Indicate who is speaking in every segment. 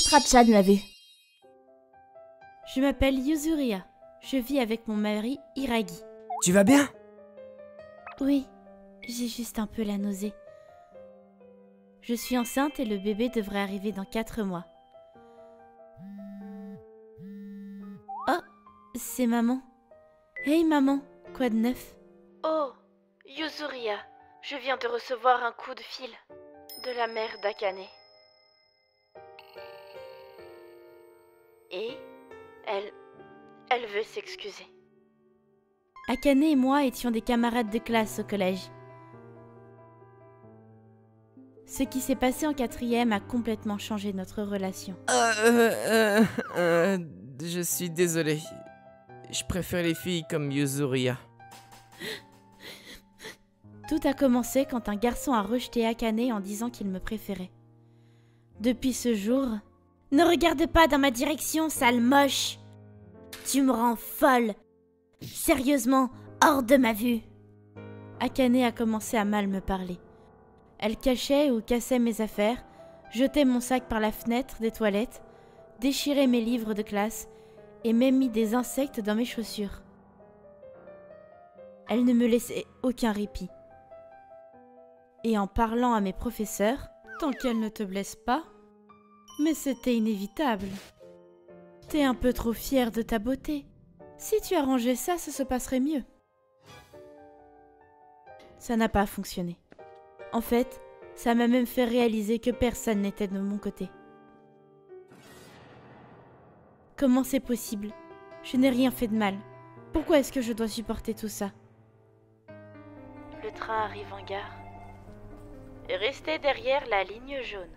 Speaker 1: Mitra-chan l'a vu.
Speaker 2: Je m'appelle Yuzuria. Je vis avec mon mari Hiragi.
Speaker 3: Tu vas bien?
Speaker 2: Oui, j'ai juste un peu la nausée. Je suis enceinte et le bébé devrait arriver dans 4 mois. Oh, c'est maman. Hey maman, quoi de neuf? Oh, Yuzuria, je viens de recevoir un coup de fil de la mère d'Akane. Et elle veut s'excuser. Akane et moi étions des camarades de classe au collège. Ce qui s'est passé en 4e a complètement changé notre relation.
Speaker 3: Je suis désolé. Je préfère les filles comme Yuzuria.
Speaker 2: Tout a commencé quand un garçon a rejeté Akane en disant qu'il me préférait. Depuis ce jour... Ne regarde pas dans ma direction, sale moche! Tu me rends folle! Sérieusement, hors de ma vue! Akane a commencé à mal me parler. Elle cachait ou cassait mes affaires, jetait mon sac par la fenêtre des toilettes, déchirait mes livres de classe et même mis des insectes dans mes chaussures. Elle ne me laissait aucun répit. Et en parlant à mes professeurs, tant qu'elle ne te blesse pas, mais c'était inévitable. T'es un peu trop fière de ta beauté. Si tu arrangeais ça, ça se passerait mieux. Ça n'a pas fonctionné. En fait, ça m'a même fait réaliser que personne n'était de mon côté. Comment c'est possible? Je n'ai rien fait de mal. Pourquoi est-ce que je dois supporter tout ça? Le train arrive en gare. Restez derrière la ligne jaune.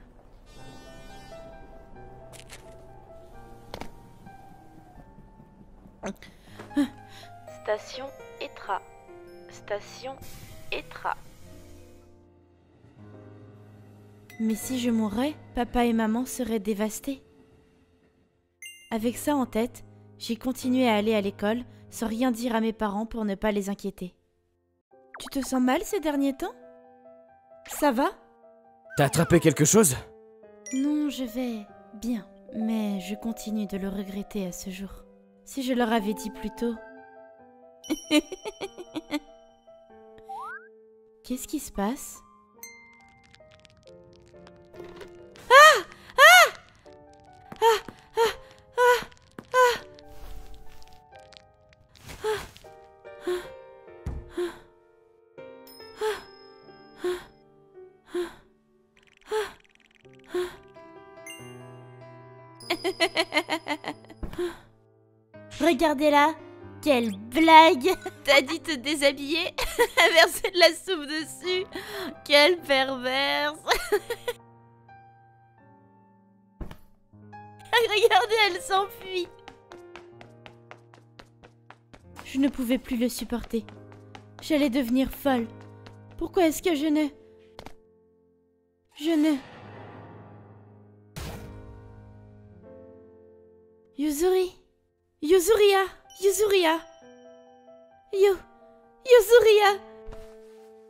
Speaker 2: Station Etra. Station Etra. Mais si je mourais, papa et maman seraient dévastés. Avec ça en tête, j'ai continué à aller à l'école sans rien dire à mes parents pour ne pas les inquiéter. Tu te sens mal ces derniers temps? Ça va?
Speaker 3: T'as attrapé quelque chose?
Speaker 2: Non, je vais bien, mais je continue de le regretter à ce jour. Si je leur avais dit plus tôt... Qu'est-ce qui se passe? Regardez-la! Quelle blague! T'as dit te déshabiller? Verser de la soupe dessus? Quelle perverse! Regardez, elle s'enfuit! Je ne pouvais plus le supporter. J'allais devenir folle. Pourquoi est-ce que je ne... Yuzuria! Yuzuria!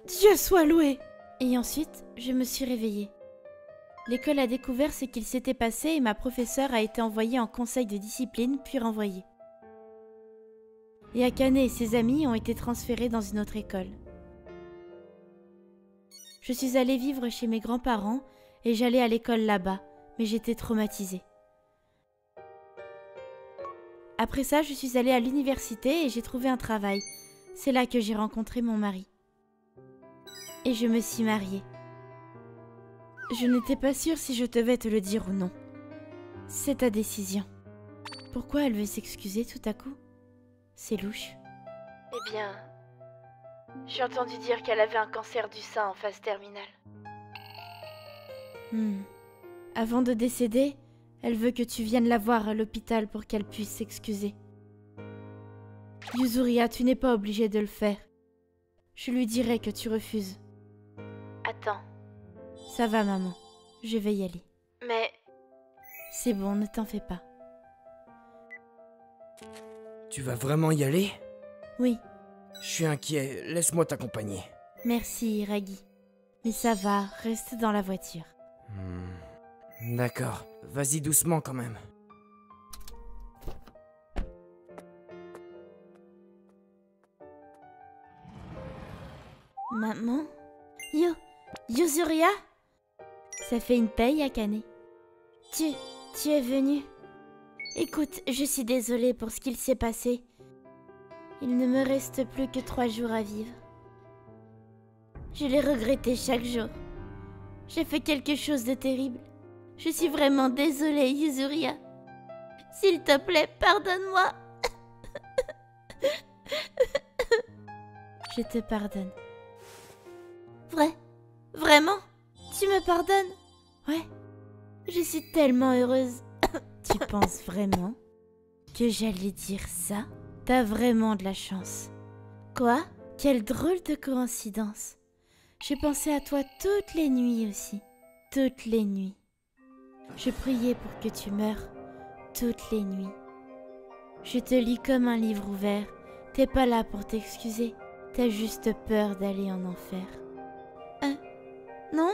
Speaker 2: Dieu soit loué! Et ensuite, je me suis réveillée. L'école a découvert ce qu'il s'était passé et ma professeure a été envoyée en conseil de discipline puis renvoyée. Et Akane et ses amis ont été transférés dans une autre école. Je suis allée vivre chez mes grands-parents et j'allais à l'école là-bas, mais j'étais traumatisée. Après ça, je suis allée à l'université et j'ai trouvé un travail. C'est là que j'ai rencontré mon mari. Et je me suis mariée. Je n'étais pas sûre si je devais te le dire ou non. C'est ta décision. Pourquoi elle veut s'excuser tout à coup? C'est louche. Eh bien, j'ai entendu dire qu'elle avait un cancer du sein en phase terminale. Avant de décéder, elle veut que tu viennes la voir à l'hôpital pour qu'elle puisse s'excuser. Yuzuria, tu n'es pas obligée de le faire. Je lui dirai que tu refuses. Attends. Ça va, maman. Je vais y aller. Mais... C'est bon, ne t'en fais pas.
Speaker 3: Tu vas vraiment y aller?
Speaker 2: Oui.
Speaker 3: Je suis inquiet, laisse-moi t'accompagner.
Speaker 2: Merci, Hiragi. Mais ça va, reste dans la voiture.
Speaker 3: D'accord, vas-y doucement quand même.
Speaker 2: Maman? Yuzuria? Ça fait une paye, Akane. Tu es venue. Écoute, je suis désolée pour ce qu'il s'est passé. Il ne me reste plus que 3 jours à vivre. Je l'ai regretté chaque jour. J'ai fait quelque chose de terrible. Je suis vraiment désolée, Yuzuria. S'il te plaît, pardonne-moi. Je te pardonne. Vraiment? Tu me pardonnes? Ouais. Je suis tellement heureuse. Tu penses vraiment que j'allais dire ça? T'as vraiment de la chance. Quoi? Quelle drôle de coïncidence. Je pensais à toi toutes les nuits aussi. Toutes les nuits. Je priais pour que tu meures. Toutes les nuits. Je te lis comme un livre ouvert. T'es pas là pour t'excuser. T'as juste peur d'aller en enfer. Non?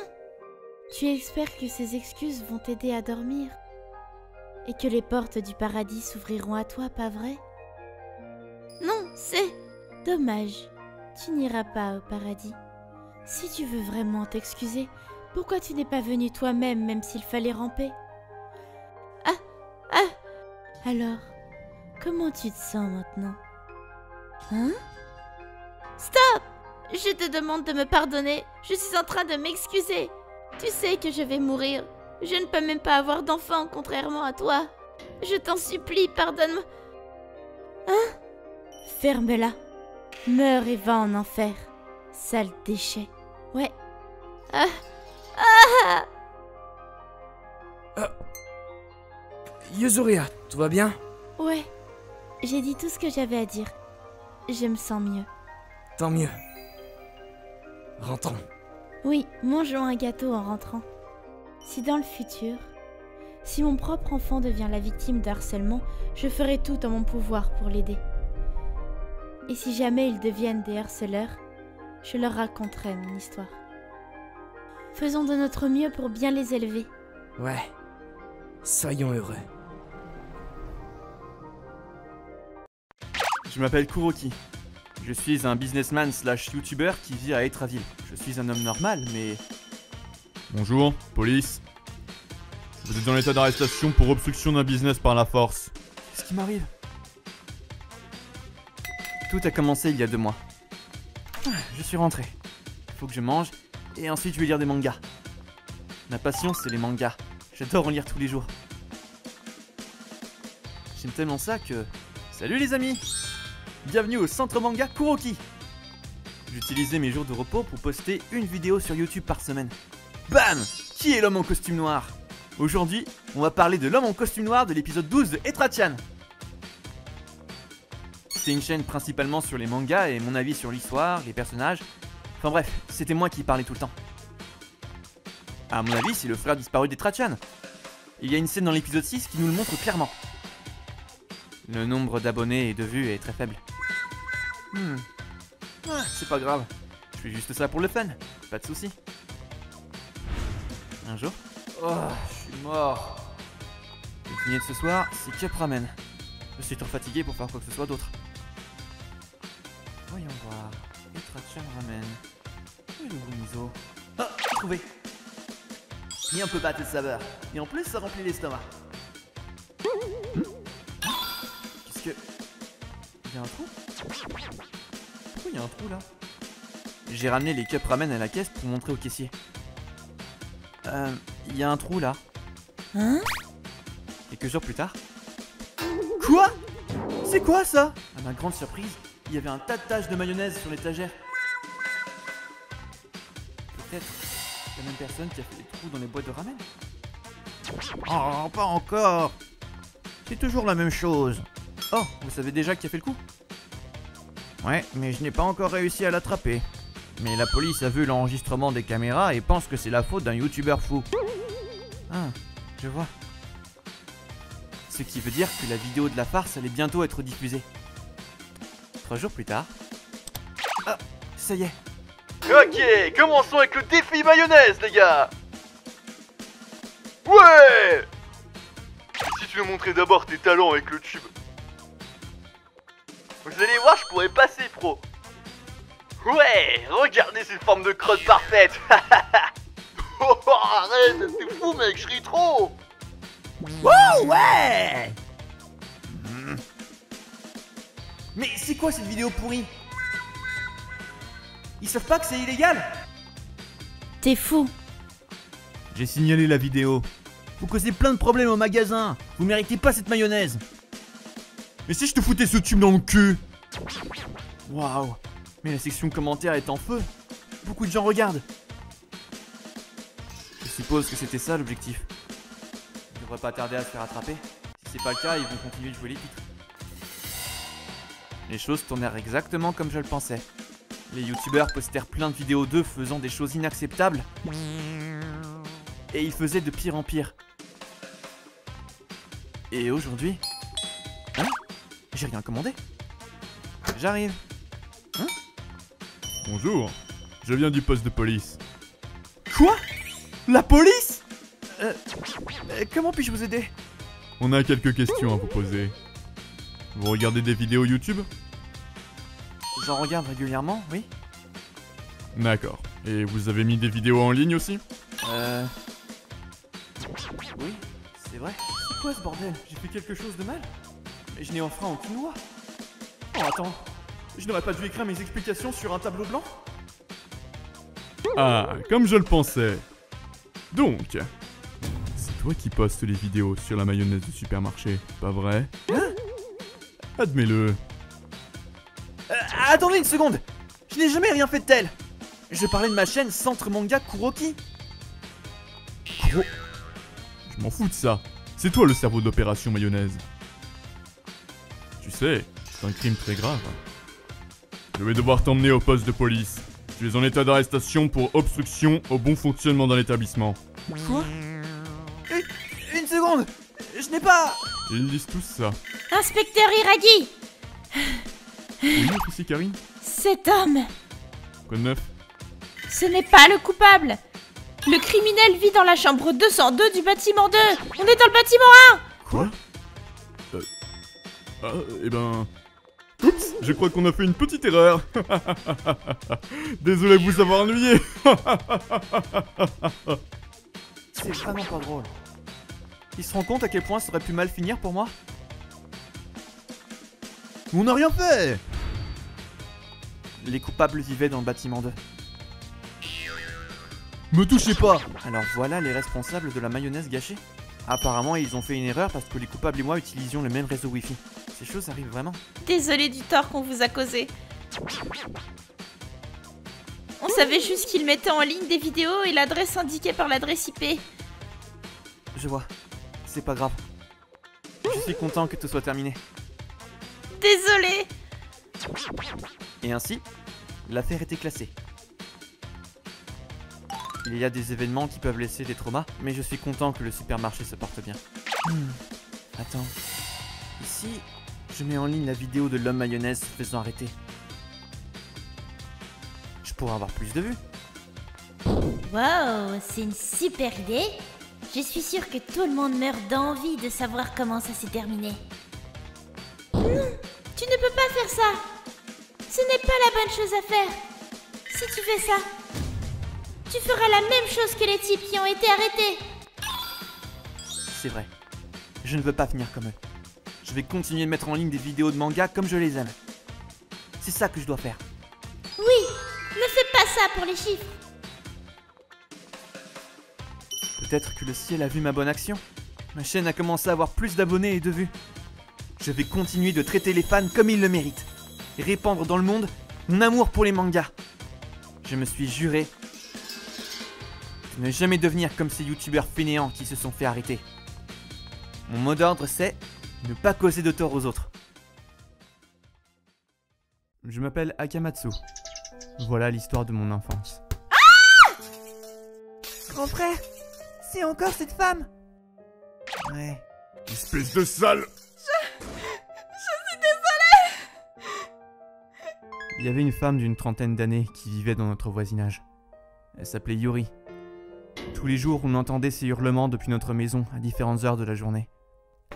Speaker 2: Tu espères que ces excuses vont t'aider à dormir? Et que les portes du paradis s'ouvriront à toi, pas vrai? Non, c'est... Dommage. Tu n'iras pas au paradis. Si tu veux vraiment t'excuser, pourquoi tu n'es pas venu toi-même, même s'il fallait ramper? Alors, comment tu te sens maintenant? Hein? Stop! Je te demande de me pardonner. Je suis en train de m'excuser. Tu sais que je vais mourir. Je ne peux même pas avoir d'enfant, contrairement à toi. Je t'en supplie, pardonne-moi. Hein? Ferme-la. Meurs et va en enfer. Sale déchet. Ouais.
Speaker 3: Yuzuria, tout va bien?
Speaker 2: Ouais. J'ai dit tout ce que j'avais à dire. Je me sens mieux.
Speaker 3: Tant mieux. Rentrons.
Speaker 2: Oui, mangeons un gâteau en rentrant. Si dans le futur, si mon propre enfant devient la victime de harcèlement, je ferai tout en mon pouvoir pour l'aider. Et si jamais ils deviennent des harceleurs, je leur raconterai mon histoire. Faisons de notre mieux pour bien les élever.
Speaker 3: Ouais. Soyons heureux.
Speaker 1: Je m'appelle Kuroki. Je suis un businessman / youtubeur qui vit à Etraville. Je suis un homme normal, mais...
Speaker 4: Bonjour, police. Vous êtes dans l'état d'arrestation pour obstruction d'un business par la force.
Speaker 1: Qu'est-ce qui m'arrive? Tout a commencé il y a 2 mois. Je suis rentré. Faut que je mange, et ensuite je vais lire des mangas. Ma passion, c'est les mangas. J'adore en lire tous les jours. J'aime tellement ça que... Salut les amis! Bienvenue au centre manga Kuroki! J'utilisais mes jours de repos pour poster une vidéo sur YouTube par semaine. Bam! Qui est l'homme en costume noir? Aujourd'hui, on va parler de l'homme en costume noir de l'épisode 12 de Etra-chan. C'est une chaîne principalement sur les mangas et mon avis sur l'histoire, les personnages. Enfin bref, c'était moi qui parlais tout le temps. À mon avis, c'est le frère disparu d'Etra-chan. Il y a une scène dans l'épisode 6 qui nous le montre clairement. Le nombre d'abonnés et de vues est très faible. C'est pas grave, je fais juste ça pour le fun, pas de soucis. Un jour... Oh, je suis mort. Le dîner de ce soir, c'est Cup Ramen. Je suis trop fatigué pour faire quoi que ce soit d'autre. Voyons voir... Etra-chan Ramen... Où est le goût miso? Ah, trouvé. Bien peu pâte de saveur. Et en plus, ça remplit l'estomac. Qu'est-ce que... Il y a un trou? Pourquoi il y a un trou là? J'ai ramené les cups ramen à la caisse pour montrer au caissier. Il y a un trou là.
Speaker 2: Hein?
Speaker 1: Quelques jours plus tard. Quoi? C'est quoi ça? À ma grande surprise, il y avait un tas de taches de mayonnaise sur l'étagère. Peut-être la même personne qui a fait des trous dans les boîtes de ramen.
Speaker 5: Oh, pas encore. C'est toujours la même chose.
Speaker 1: Oh, vous savez déjà qui a fait le coup?
Speaker 5: Ouais, mais je n'ai pas encore réussi à l'attraper. Mais la police a vu l'enregistrement des caméras et pense que c'est la faute d'un youtubeur fou.
Speaker 1: Ah, je vois. Ce qui veut dire que la vidéo de la farce allait bientôt être diffusée. 3 jours plus tard... Ah, ça y est. Ok, commençons avec le défi mayonnaise, les gars. Ouais!
Speaker 6: laisse-le montrer d'abord tes talents avec le tube. Vous allez voir, je pourrais passer pro. Ouais, regardez cette forme de crotte parfaite. Oh, arrête, c'est fou mec, je ris trop.
Speaker 1: Oh ouais. Mais c'est quoi cette vidéo pourrie? Ils savent pas que c'est illégal?
Speaker 2: T'es fou.
Speaker 1: J'ai signalé la vidéo. Vous causez plein de problèmes au magasin. Vous méritez pas cette mayonnaise.
Speaker 4: Mais si je te foutais ce tube dans le cul?
Speaker 1: Waouh. Mais la section commentaires est en feu. Beaucoup de gens regardent. Je suppose que c'était ça l'objectif. Ils devraient pas tarder à se faire attraper. Si c'est pas le cas, ils vont continuer de jouer les titres. Les choses tournèrent exactement comme je le pensais. Les youtubeurs postèrent plein de vidéos d'eux faisant des choses inacceptables. Et ils faisaient de pire en pire. Et aujourd'hui... Hein? J'ai rien commandé. J'arrive. Hein?
Speaker 4: Bonjour, je viens du poste de police.
Speaker 1: Quoi? La police? Comment puis-je vous aider?
Speaker 4: On a quelques questions à vous poser. Vous regardez des vidéos YouTube?
Speaker 1: J'en regarde régulièrement, oui.
Speaker 4: D'accord. Et vous avez mis des vidéos en ligne aussi?
Speaker 1: Oui, c'est vrai. C'est quoi ce bordel? J'ai fait quelque chose de mal? Mais je n'ai enfreint aucune loi. Oh, attends. Je n'aurais pas dû écrire mes explications sur un tableau blanc?
Speaker 4: Ah, comme je le pensais. Donc, c'est toi qui postes les vidéos sur la mayonnaise du supermarché, pas vrai?
Speaker 1: Hein?
Speaker 4: Admets-le.
Speaker 1: Attendez une seconde! Je n'ai jamais rien fait de tel! Je parlais de ma chaîne Centre Manga Kuroki.
Speaker 4: Je m'en fous de ça. C'est toi le cerveau d'opération mayonnaise. Tu sais, c'est un crime très grave. Je vais devoir t'emmener au poste de police. Tu es en état d'arrestation pour obstruction au bon fonctionnement d'un établissement.
Speaker 1: Quoi? Une seconde! Je n'ai pas...
Speaker 4: Ils disent tous ça.
Speaker 2: Inspecteur Iragi,
Speaker 4: Oui, officier Karine?
Speaker 2: cet homme,
Speaker 4: Quoi de neuf?
Speaker 2: ce n'est pas le coupable. Le criminel vit dans la chambre 202 du bâtiment 2. On est dans le bâtiment 1.
Speaker 4: Quoi? Ah, eh ben... Oups, je crois qu'on a fait une petite erreur. Désolé de vous avoir ennuyé.
Speaker 1: C'est vraiment pas drôle. Il se rend compte à quel point ça aurait pu mal finir pour moi?
Speaker 5: On n'a rien fait.
Speaker 1: Les coupables vivaient dans le bâtiment 2.
Speaker 5: Me touchez pas.
Speaker 1: Alors voilà les responsables de la mayonnaise gâchée. Apparemment ils ont fait une erreur parce que les coupables et moi utilisions le même réseau wifi. Ces choses arrivent vraiment.
Speaker 2: Désolé du tort qu'on vous a causé. On savait juste qu'il mettait en ligne des vidéos et l'adresse indiquée par l'adresse IP.
Speaker 1: Je vois. C'est pas grave. Je suis content que tout soit terminé.
Speaker 2: Désolé.
Speaker 1: Et ainsi, l'affaire était classée. Il y a des événements qui peuvent laisser des traumas, mais je suis content que le supermarché se porte bien. Attends. Ici, je mets en ligne la vidéo de l'homme mayonnaise se faisant arrêter. Je pourrais avoir plus de vues.
Speaker 2: Wow, c'est une super idée. Je suis sûre que tout le monde meurt d'envie de savoir comment ça s'est terminé. Non, tu ne peux pas faire ça. Ce n'est pas la bonne chose à faire. Si tu fais ça, tu feras la même chose que les types qui ont été arrêtés.
Speaker 1: C'est vrai. Je ne veux pas finir comme eux. Je vais continuer de mettre en ligne des vidéos de manga comme je les aime. C'est ça que je dois faire.
Speaker 2: Oui, ne fais pas ça pour les chiffres.
Speaker 1: Peut-être que le ciel a vu ma bonne action. Ma chaîne a commencé à avoir plus d'abonnés et de vues. Je vais continuer de traiter les fans comme ils le méritent. Et répandre dans le monde mon amour pour les mangas. Je me suis juré de ne jamais devenir comme ces youtubeurs fainéants qui se sont fait arrêter. Mon mot d'ordre c'est ne pas causer de tort aux autres. Je m'appelle Akamatsu. Voilà l'histoire de mon enfance. Grand frère, c'est encore cette femme. Ouais.
Speaker 4: Espèce de sale.
Speaker 1: Il y avait une femme d'une trentaine d'années qui vivait dans notre voisinage. Elle s'appelait Yuri. Tous les jours, on entendait ses hurlements depuis notre maison à différentes heures de la journée.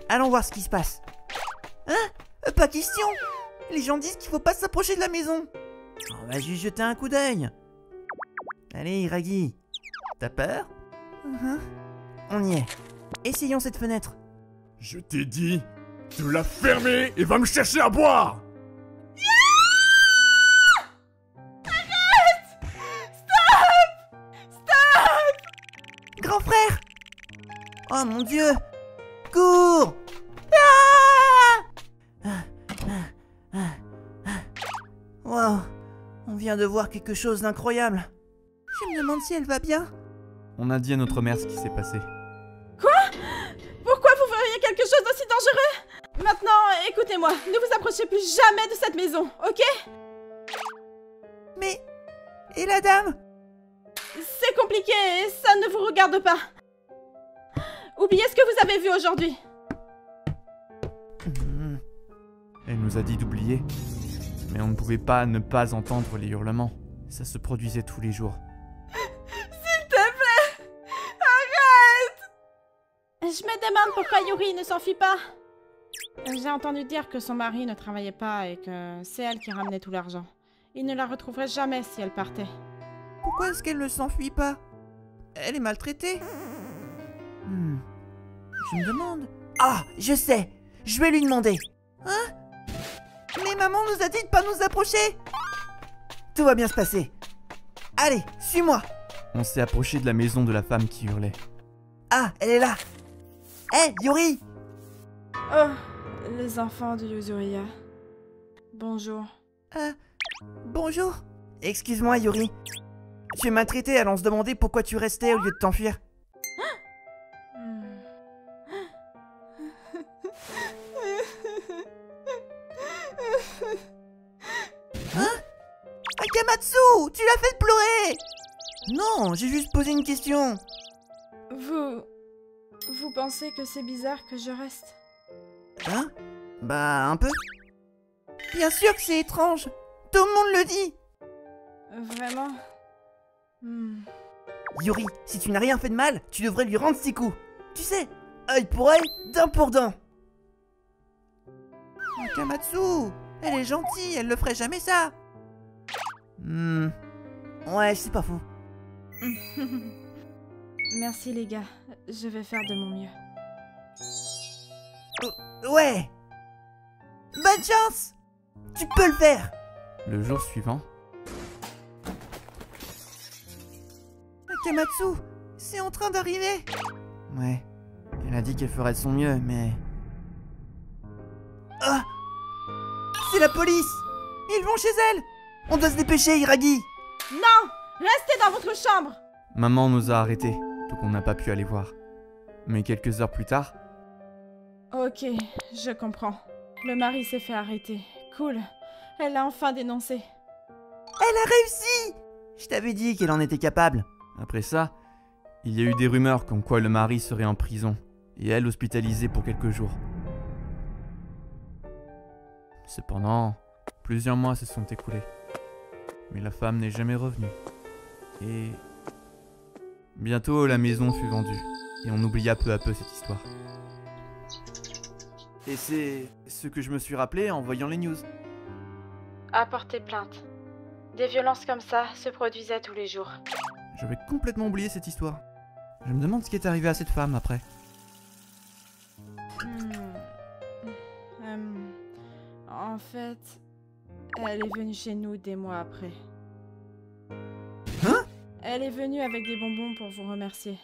Speaker 5: Allons voir ce qui se passe. Hein? Pas question. Les gens disent qu'il faut pas s'approcher de la maison. On va juste jeter un coup d'œil. Allez, Iragi. T'as peur? On y est. Essayons cette fenêtre.
Speaker 4: Je t'ai dit de la fermer et va me chercher à boire.
Speaker 5: Grand frère! Oh mon Dieu! Cours! Wow! On vient de voir quelque chose d'incroyable. Je me demande si elle va bien.
Speaker 1: On a dit à notre mère ce qui s'est passé.
Speaker 7: Pourquoi vous feriez quelque chose d'aussi dangereux? Maintenant, écoutez-moi, ne vous approchez plus jamais de cette maison, ok?
Speaker 5: Mais... Et la dame?
Speaker 7: C'est compliqué et ça ne vous regarde pas. Oubliez ce que vous avez vu aujourd'hui.
Speaker 1: Elle nous a dit d'oublier. Mais on ne pouvait pas ne pas entendre les hurlements. Ça se produisait tous les jours.
Speaker 7: S'il te plaît, arrête! Je me demande pourquoi Yuri ne s'enfuit pas. J'ai entendu dire que son mari ne travaillait pas et que c'est elle qui ramenait tout l'argent. Il ne la retrouverait jamais si elle partait.
Speaker 5: Pourquoi est-ce qu'elle ne s'enfuit pas? Elle est maltraitée. Je me demande... Ah, je sais! Je vais lui demander. Hein? Mais maman nous a dit de pas nous approcher. Tout va bien se passer. Allez, suis-moi.
Speaker 1: On s'est approché de la maison de la femme qui hurlait.
Speaker 5: Ah, elle est là. Hé, Yuri!
Speaker 7: Oh, les enfants de Yuzuria. Bonjour.
Speaker 5: Bonjour. Excuse-moi, Yuri. Tu es maltraité, allant se demander pourquoi tu restais au lieu de t'enfuir. Hein? Akamatsu, tu l'as fait pleurer! Non, j'ai juste posé une question.
Speaker 7: Vous pensez que c'est bizarre que je reste?
Speaker 5: Hein? Bah, un peu. Bien sûr que c'est étrange. Tout le monde le dit.
Speaker 7: Vraiment?
Speaker 5: Yuri, si tu n'as rien fait de mal, tu devrais lui rendre ses coups. Tu sais, œil pour œil, dent pour dent. Akamatsu, elle est gentille, elle ne ferait jamais ça. Ouais, c'est pas fou.
Speaker 7: Merci les gars, je vais faire de mon mieux.
Speaker 5: Ouais. Bonne chance. Tu peux le faire.
Speaker 1: Le jour suivant,
Speaker 5: Akamatsu, c'est en train d'arriver.
Speaker 1: ouais, elle a dit qu'elle ferait de son mieux, mais...
Speaker 5: Ah! C'est la police. Ils vont chez elle. On doit se dépêcher, Iragi.
Speaker 7: Non! Restez dans votre chambre!
Speaker 1: Maman nous a arrêtés, donc on n'a pas pu aller voir. Mais quelques heures plus tard...
Speaker 7: Ok, je comprends. Le mari s'est fait arrêter. Cool. Elle l'a enfin dénoncé.
Speaker 5: Elle a réussi. Je t'avais dit qu'elle en était capable.
Speaker 1: Après ça, il y a eu des rumeurs comme quoi le mari serait en prison, et elle hospitalisée pour quelques jours. Cependant, plusieurs mois se sont écoulés. Mais la femme n'est jamais revenue. Et... bientôt, la maison fut vendue, et on oublia peu à peu cette histoire. Et c'est ce que je me suis rappelé en voyant les news.
Speaker 7: À porter plainte. Des violences comme ça se produisaient tous les jours.
Speaker 1: J'avais complètement oublié cette histoire. Je me demande ce qui est arrivé à cette femme après.
Speaker 7: En fait, elle est venue chez nous des mois après.
Speaker 5: Hein?
Speaker 7: Elle est venue avec des bonbons pour vous remercier.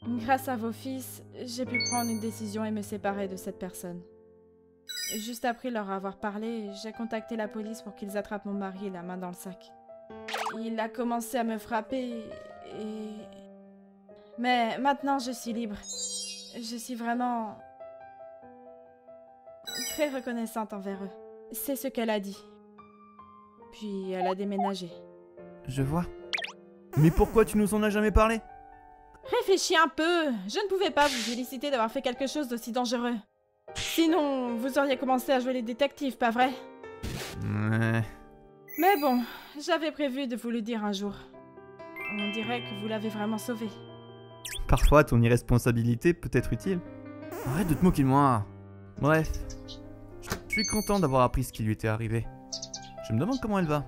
Speaker 7: Grâce à vos fils, j'ai pu prendre une décision et me séparer de cette personne. Juste après leur avoir parlé, j'ai contacté la police pour qu'ils attrapent mon mari la main dans le sac. Il a commencé à me frapper et... Mais maintenant je suis libre. Je suis vraiment... très reconnaissante envers eux. C'est ce qu'elle a dit. Puis elle a déménagé.
Speaker 1: Je vois. Mais pourquoi tu nous en as jamais parlé?
Speaker 7: Réfléchis un peu. Je ne pouvais pas vous féliciter d'avoir fait quelque chose d'aussi dangereux. Sinon, vous auriez commencé à jouer les détectives, pas vrai?
Speaker 1: Ouais...
Speaker 7: Mais bon, j'avais prévu de vous le dire un jour. On dirait que vous l'avez vraiment sauvé.
Speaker 1: Parfois, ton irresponsabilité peut être utile. Arrête de te moquer de moi. Bref, je suis content d'avoir appris ce qui lui était arrivé. Je me demande comment elle va.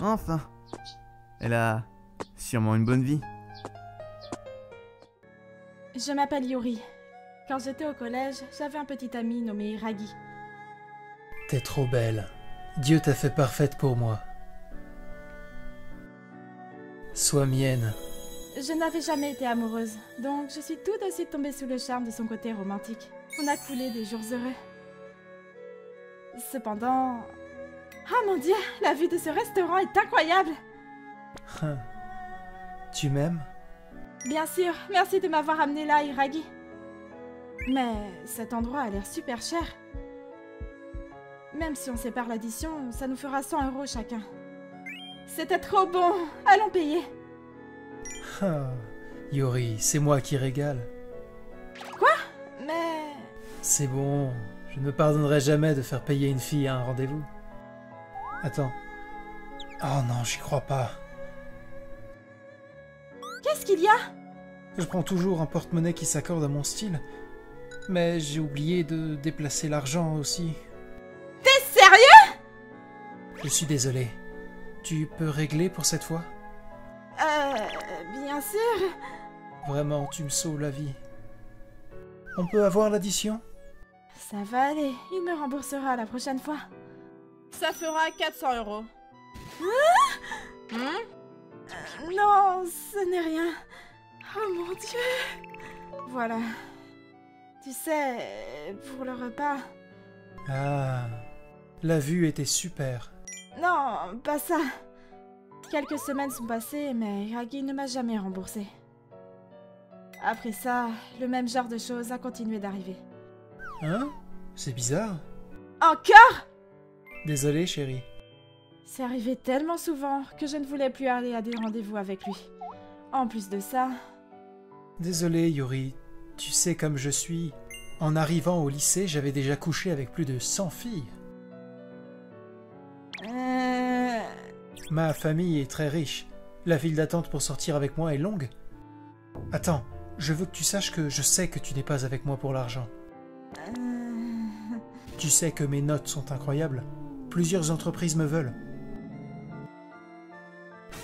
Speaker 1: Enfin, elle a sûrement une bonne vie.
Speaker 7: Je m'appelle Yuri. Quand j'étais au collège, j'avais un petit ami nommé Iragi.
Speaker 8: T'es trop belle. Dieu t'a fait parfaite pour moi. Sois mienne.
Speaker 7: Je n'avais jamais été amoureuse, donc je suis tout de suite tombée sous le charme de son côté romantique. On a coulé des jours heureux. Cependant... Ah mon Dieu, la vue de ce restaurant est incroyable!
Speaker 8: Tu m'aimes?
Speaker 7: Bien sûr, merci de m'avoir amené là, Iragi. Mais cet endroit a l'air super cher. Même si on sépare l'addition, ça nous fera 100 € chacun. C'était trop bon, allons payer.
Speaker 8: Yuri, c'est moi qui régale.
Speaker 7: Quoi? Mais...
Speaker 8: C'est bon, je ne me pardonnerai jamais de faire payer une fille à un rendez-vous. Attends. Oh non, j'y crois pas.
Speaker 7: Qu'est-ce qu'il y a?
Speaker 8: Je prends toujours un porte-monnaie qui s'accorde à mon style. Mais j'ai oublié de déplacer l'argent aussi.
Speaker 7: T'es sérieux?
Speaker 8: Je suis désolé. Tu peux régler pour cette fois?
Speaker 7: Bien sûr.
Speaker 8: Vraiment, tu me sauves la vie. On peut avoir l'addition?
Speaker 7: Ça va aller, il me remboursera la prochaine fois. Ça fera 400 €. Non, ce n'est rien. Oh mon Dieu. Voilà. Tu sais, pour le repas...
Speaker 8: Ah, la vue était super.
Speaker 7: Non, pas ça. Quelques semaines sont passées, mais Iragi ne m'a jamais remboursé. Après ça, le même genre de choses a continué d'arriver.
Speaker 8: Hein? C'est bizarre.
Speaker 7: Encore?
Speaker 8: Désolé, chérie.
Speaker 7: C'est arrivé tellement souvent que je ne voulais plus aller à des rendez-vous avec lui. En plus de ça...
Speaker 8: Désolé, Yuri. Tu sais comme je suis. En arrivant au lycée, j'avais déjà couché avec plus de 100 filles. Ma famille est très riche. La file d'attente pour sortir avec moi est longue. Attends, je veux que tu saches que je sais que tu n'es pas avec moi pour l'argent. Tu sais que mes notes sont incroyables. Plusieurs entreprises me veulent.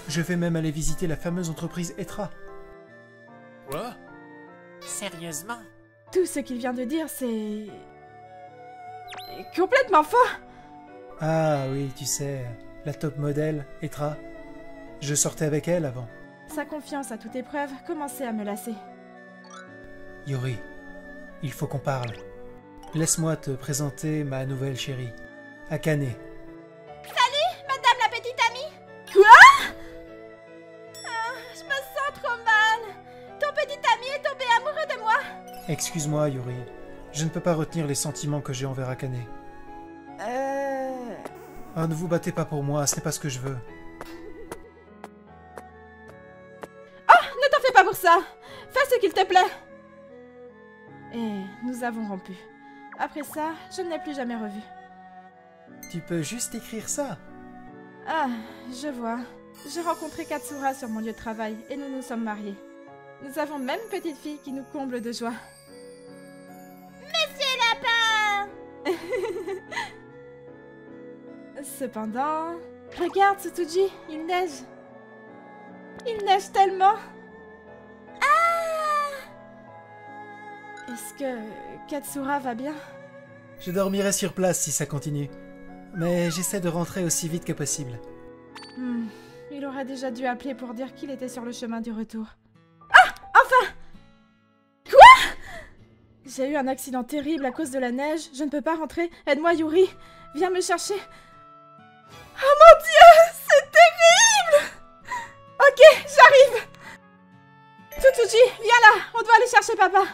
Speaker 8: Je vais même aller visiter la fameuse entreprise Etra.
Speaker 9: Quoi? Sérieusement?
Speaker 7: Tout ce qu'il vient de dire, c'est... complètement faux!
Speaker 8: Ah oui, tu sais, la top modèle, Etra. Je sortais avec elle avant.
Speaker 7: Sa confiance à toute épreuve commençait à me lasser.
Speaker 8: Yuri, il faut qu'on parle. Laisse-moi te présenter ma nouvelle chérie, Akane.
Speaker 2: Madame la petite amie.
Speaker 7: Quoi?
Speaker 2: Je me sens trop mal. Ton petit ami est tombé amoureux de moi.
Speaker 8: Excuse-moi, Yuri. Je ne peux pas retenir les sentiments que j'ai envers Akane. Oh, ne vous battez pas pour moi, ce n'est pas ce que je veux.
Speaker 7: Ne t'en fais pas pour ça! Fais ce qu'il te plaît! Et nous avons rompu. Après ça, je ne l'ai plus jamais revu.
Speaker 8: Tu peux juste écrire ça.
Speaker 7: Ah, je vois. J'ai rencontré Katsura sur mon lieu de travail et nous nous sommes mariés. Nous avons même une petite fille qui nous comble de joie.
Speaker 2: Monsieur Lapin.
Speaker 7: Cependant... Regarde, Tsutuji, il neige. Il neige tellement. Est-ce que Katsura va bien?
Speaker 8: Je dormirai sur place si ça continue. Mais j'essaie de rentrer aussi vite que possible.
Speaker 7: Il aurait déjà dû appeler pour dire qu'il était sur le chemin du retour. Ah! Enfin! Quoi? J'ai eu un accident terrible à cause de la neige. Je ne peux pas rentrer. Aide-moi, Yuri. Viens me chercher. Oh mon Dieu! C'est terrible! Ok, j'arrive! Tsutuji, viens là! On doit aller chercher papa.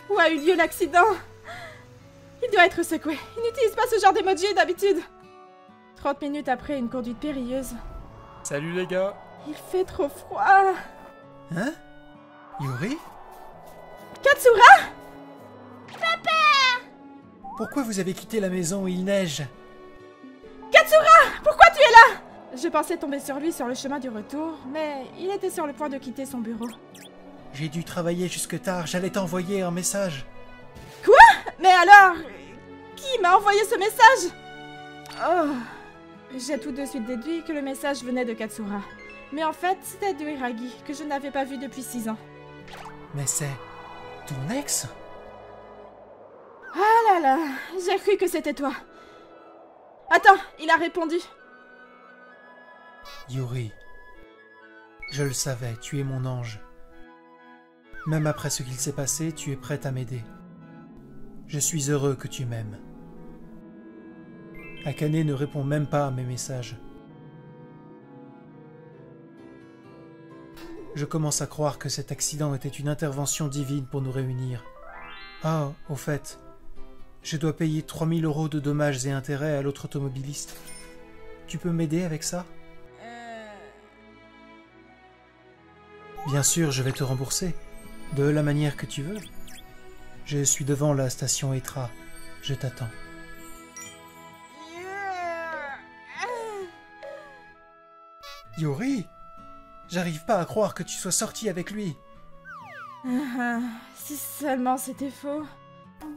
Speaker 7: Où a eu lieu l'accident? Il doit être secoué. Il n'utilise pas ce genre d'emoji d'habitude. 30 minutes après une conduite périlleuse.
Speaker 9: Salut les gars.
Speaker 7: Il fait trop froid.
Speaker 8: Hein? Yuri?
Speaker 7: Katsura?
Speaker 8: Pourquoi vous avez quitté la maison où il neige?
Speaker 7: Katsura! Pourquoi tu es là? Je pensais tomber sur lui sur le chemin du retour, mais il était sur le point de quitter son bureau.
Speaker 8: J'ai dû travailler jusque tard, j'allais t'envoyer un message.
Speaker 7: Mais alors, qui m'a envoyé ce message? Oh, j'ai tout de suite déduit que le message venait de Katsura. Mais en fait, c'était de Hiragi, que je n'avais pas vu depuis 6 ans.
Speaker 8: Mais c'est ton ex?
Speaker 7: Ah là là, j'ai cru que c'était toi. Attends, il a répondu.
Speaker 8: Yuri, je le savais, tu es mon ange. Même après ce qu'il s'est passé, tu es prête à m'aider. Je suis heureux que tu m'aimes. Akane ne répond même pas à mes messages. Je commence à croire que cet accident était une intervention divine pour nous réunir. Ah, au fait, je dois payer 3000 € de dommages et intérêts à l'autre automobiliste. Tu peux m'aider avec ça? Bien sûr, je vais te rembourser, de la manière que tu veux. Je suis devant la station Etra. Je t'attends. Yuri, j'arrive pas à croire que tu sois sorti avec lui.
Speaker 7: Si seulement c'était faux.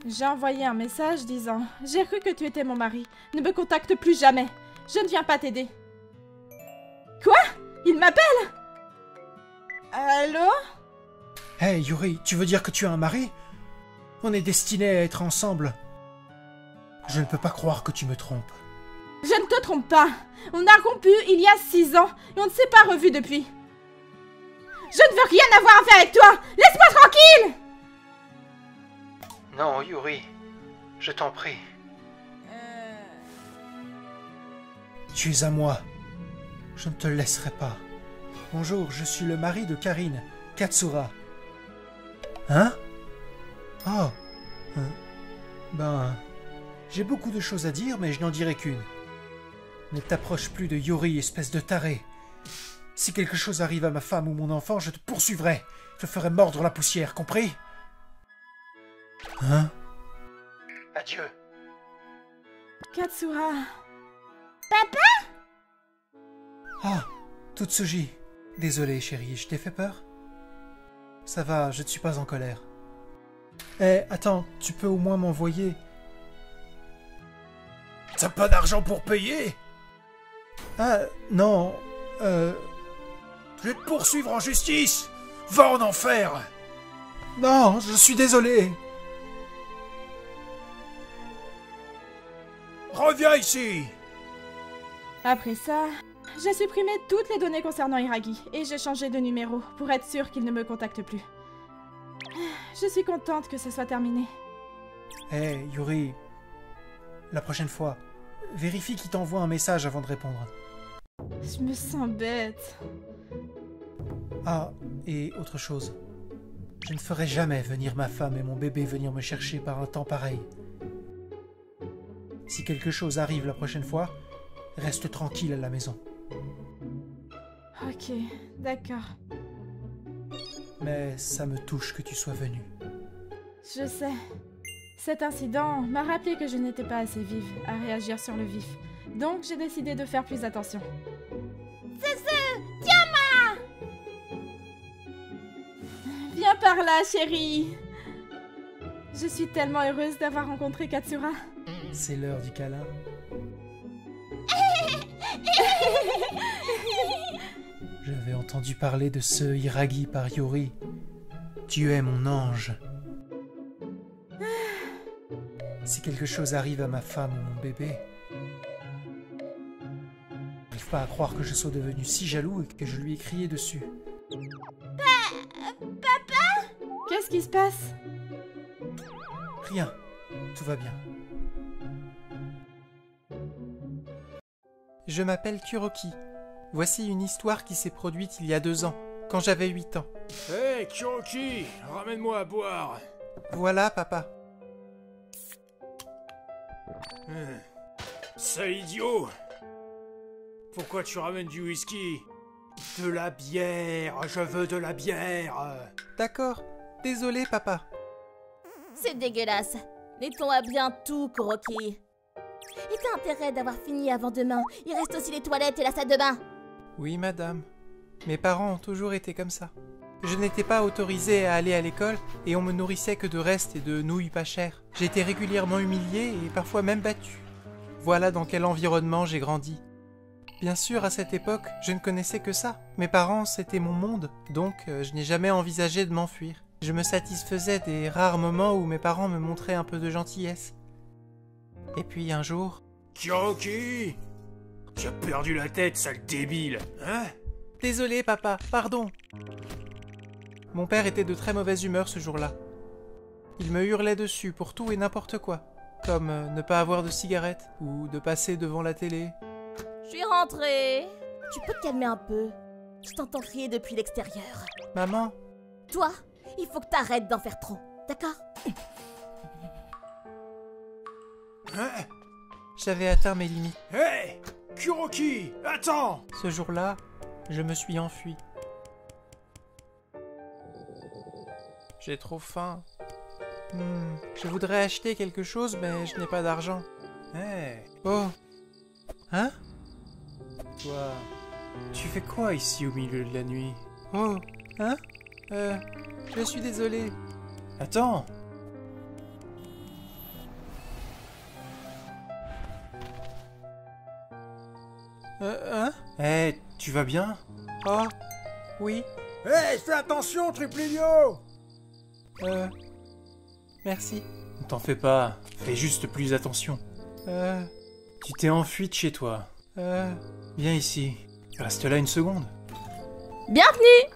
Speaker 7: J'ai envoyé un message disant « J'ai cru que tu étais mon mari. Ne me contacte plus jamais. Je ne viens pas t'aider. » Quoi? Il m'appelle? Allô?
Speaker 8: Hey Yuri, tu veux dire que tu as un mari? On est destinés à être ensemble. Je ne peux pas croire que tu me trompes.
Speaker 7: Je ne te trompe pas. On a rompu il y a 6 ans et on ne s'est pas revus depuis. Je ne veux rien avoir à faire avec toi. Laisse-moi tranquille.
Speaker 8: Non, Yuri, je t'en prie. Tu es à moi. Je ne te laisserai pas. Bonjour, je suis le mari de Karine, Katsura. Hein? Oh. J'ai beaucoup de choses à dire, mais je n'en dirai qu'une. Ne t'approche plus de Yuri, espèce de taré. Si quelque chose arrive à ma femme ou mon enfant, je te poursuivrai. Je te ferai mordre la poussière, compris? Hein? Adieu.
Speaker 7: Katsura.
Speaker 8: Ah, Tutsuji. Désolé, chérie, je t'ai fait peur? Ça va, je ne suis pas en colère. Eh, attends, tu peux au moins m'envoyer... T'as pas d'argent pour payer? Ah, non, Je vais te poursuivre en justice! Va en enfer! Non, je suis désolé! Reviens ici!
Speaker 7: Après ça, j'ai supprimé toutes les données concernant Hiragi et j'ai changé de numéro pour être sûre qu'il ne me contacte plus. Je suis contente que ce soit terminé.
Speaker 8: Hé, Yuri, la prochaine fois, vérifie qu'il t'envoie un message avant de répondre.
Speaker 7: Je me sens bête.
Speaker 8: Ah, et autre chose. Je ne ferai jamais venir ma femme et mon bébé venir me chercher par un temps pareil. Si quelque chose arrive la prochaine fois, reste tranquille à la maison.
Speaker 7: Ok, d'accord.
Speaker 8: Mais ça me touche que tu sois venu.
Speaker 7: Je sais. Cet incident m'a rappelé que je n'étais pas assez vive à réagir sur le vif. Donc j'ai décidé de faire plus attention. Tiens-moi! Viens par là, chérie. Je suis tellement heureuse d'avoir rencontré Katsura.
Speaker 8: C'est l'heure du câlin. J'avais entendu parler de ce Hiragi par Yuri. Tu es mon ange. Si quelque chose arrive à ma femme ou mon bébé, j'arrive pas à croire que je sois devenu si jaloux et que je lui ai crié dessus.
Speaker 7: Papa? Qu'est-ce qui se passe?
Speaker 8: Rien, tout va bien.
Speaker 10: Je m'appelle Kuroki. Voici une histoire qui s'est produite il y a 2 ans, quand j'avais 8 ans.
Speaker 9: Hé, Kuroki, ramène-moi à boire.
Speaker 10: Voilà, papa.
Speaker 9: C'est idiot. Pourquoi tu ramènes du whisky? De la bière, je veux de la bière.
Speaker 10: D'accord. Désolé, papa.
Speaker 2: C'est dégueulasse. Nettoie bien tout, Kuroki. Et t'as intérêt d'avoir fini avant demain. Il reste aussi les toilettes et la salle de bain.
Speaker 10: Oui, madame. Mes parents ont toujours été comme ça. Je n'étais pas autorisé à aller à l'école et on me nourrissait que de restes et de nouilles pas chères. J'ai été régulièrement humilié et parfois même battu. Voilà dans quel environnement j'ai grandi. Bien sûr, à cette époque, je ne connaissais que ça. Mes parents, c'était mon monde, donc je n'ai jamais envisagé de m'enfuir. Je me satisfaisais des rares moments où mes parents me montraient un peu de gentillesse. Et puis un jour...
Speaker 9: Kiroki! Tu as perdu la tête, sale débile, hein?
Speaker 10: Désolé, papa, pardon. Mon père était de très mauvaise humeur ce jour-là. Il me hurlait dessus pour tout et n'importe quoi, comme ne pas avoir de cigarette ou de passer devant la télé.
Speaker 11: Je suis rentrée. Tu peux te calmer un peu. Je t'entends crier depuis l'extérieur.
Speaker 10: Maman?
Speaker 11: Toi, il faut que t'arrêtes d'en faire trop, d'accord?
Speaker 9: Hein?
Speaker 10: J'avais atteint mes limites.
Speaker 9: Hé! Kuroki! Attends!
Speaker 10: Ce jour-là, je me suis enfui. J'ai trop faim. Je voudrais acheter quelque chose, mais je n'ai pas d'argent.
Speaker 9: Hé!
Speaker 10: Oh! Hein?
Speaker 9: Toi, tu fais quoi ici au milieu de la nuit?
Speaker 10: Oh! Hein? Je suis désolé.
Speaker 9: Attends!
Speaker 10: Hein?
Speaker 9: Hé, tu vas bien?
Speaker 10: Oh! Oui?
Speaker 9: Hé, fais attention, triple idiot!
Speaker 10: Merci.
Speaker 9: Ne t'en fais pas, fais juste plus attention. Tu t'es enfui de chez toi. Viens ici. Reste là une seconde.
Speaker 11: Bienvenue!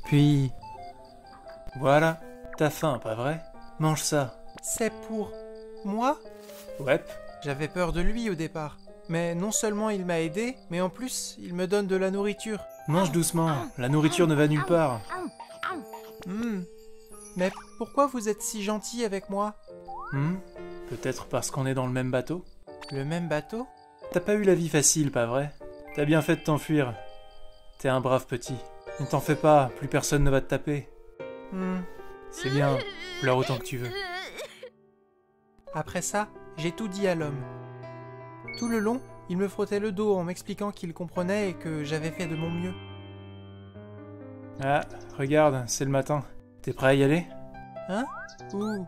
Speaker 9: Puis... Voilà, t'as faim, pas vrai? Mange ça.
Speaker 10: C'est pour... moi?
Speaker 9: Ouais.
Speaker 10: J'avais peur de lui au départ. Mais non seulement il m'a aidé, mais en plus, il me donne de la nourriture.
Speaker 9: Mange doucement, la nourriture ne va nulle part.
Speaker 10: Mais pourquoi vous êtes si gentil avec moi?
Speaker 9: Peut-être parce qu'on est dans le même bateau?
Speaker 10: Le même bateau?
Speaker 9: T'as pas eu la vie facile, pas vrai? T'as bien fait de t'enfuir. T'es un brave petit. Ne t'en fais pas, plus personne ne va te taper. C'est bien, pleure autant que tu veux.
Speaker 10: Après ça, j'ai tout dit à l'homme. Tout le long, il me frottait le dos en m'expliquant qu'il comprenait et que j'avais fait de mon mieux.
Speaker 9: Ah, regarde, c'est le matin. T'es prêt à y aller?
Speaker 10: Hein? Où?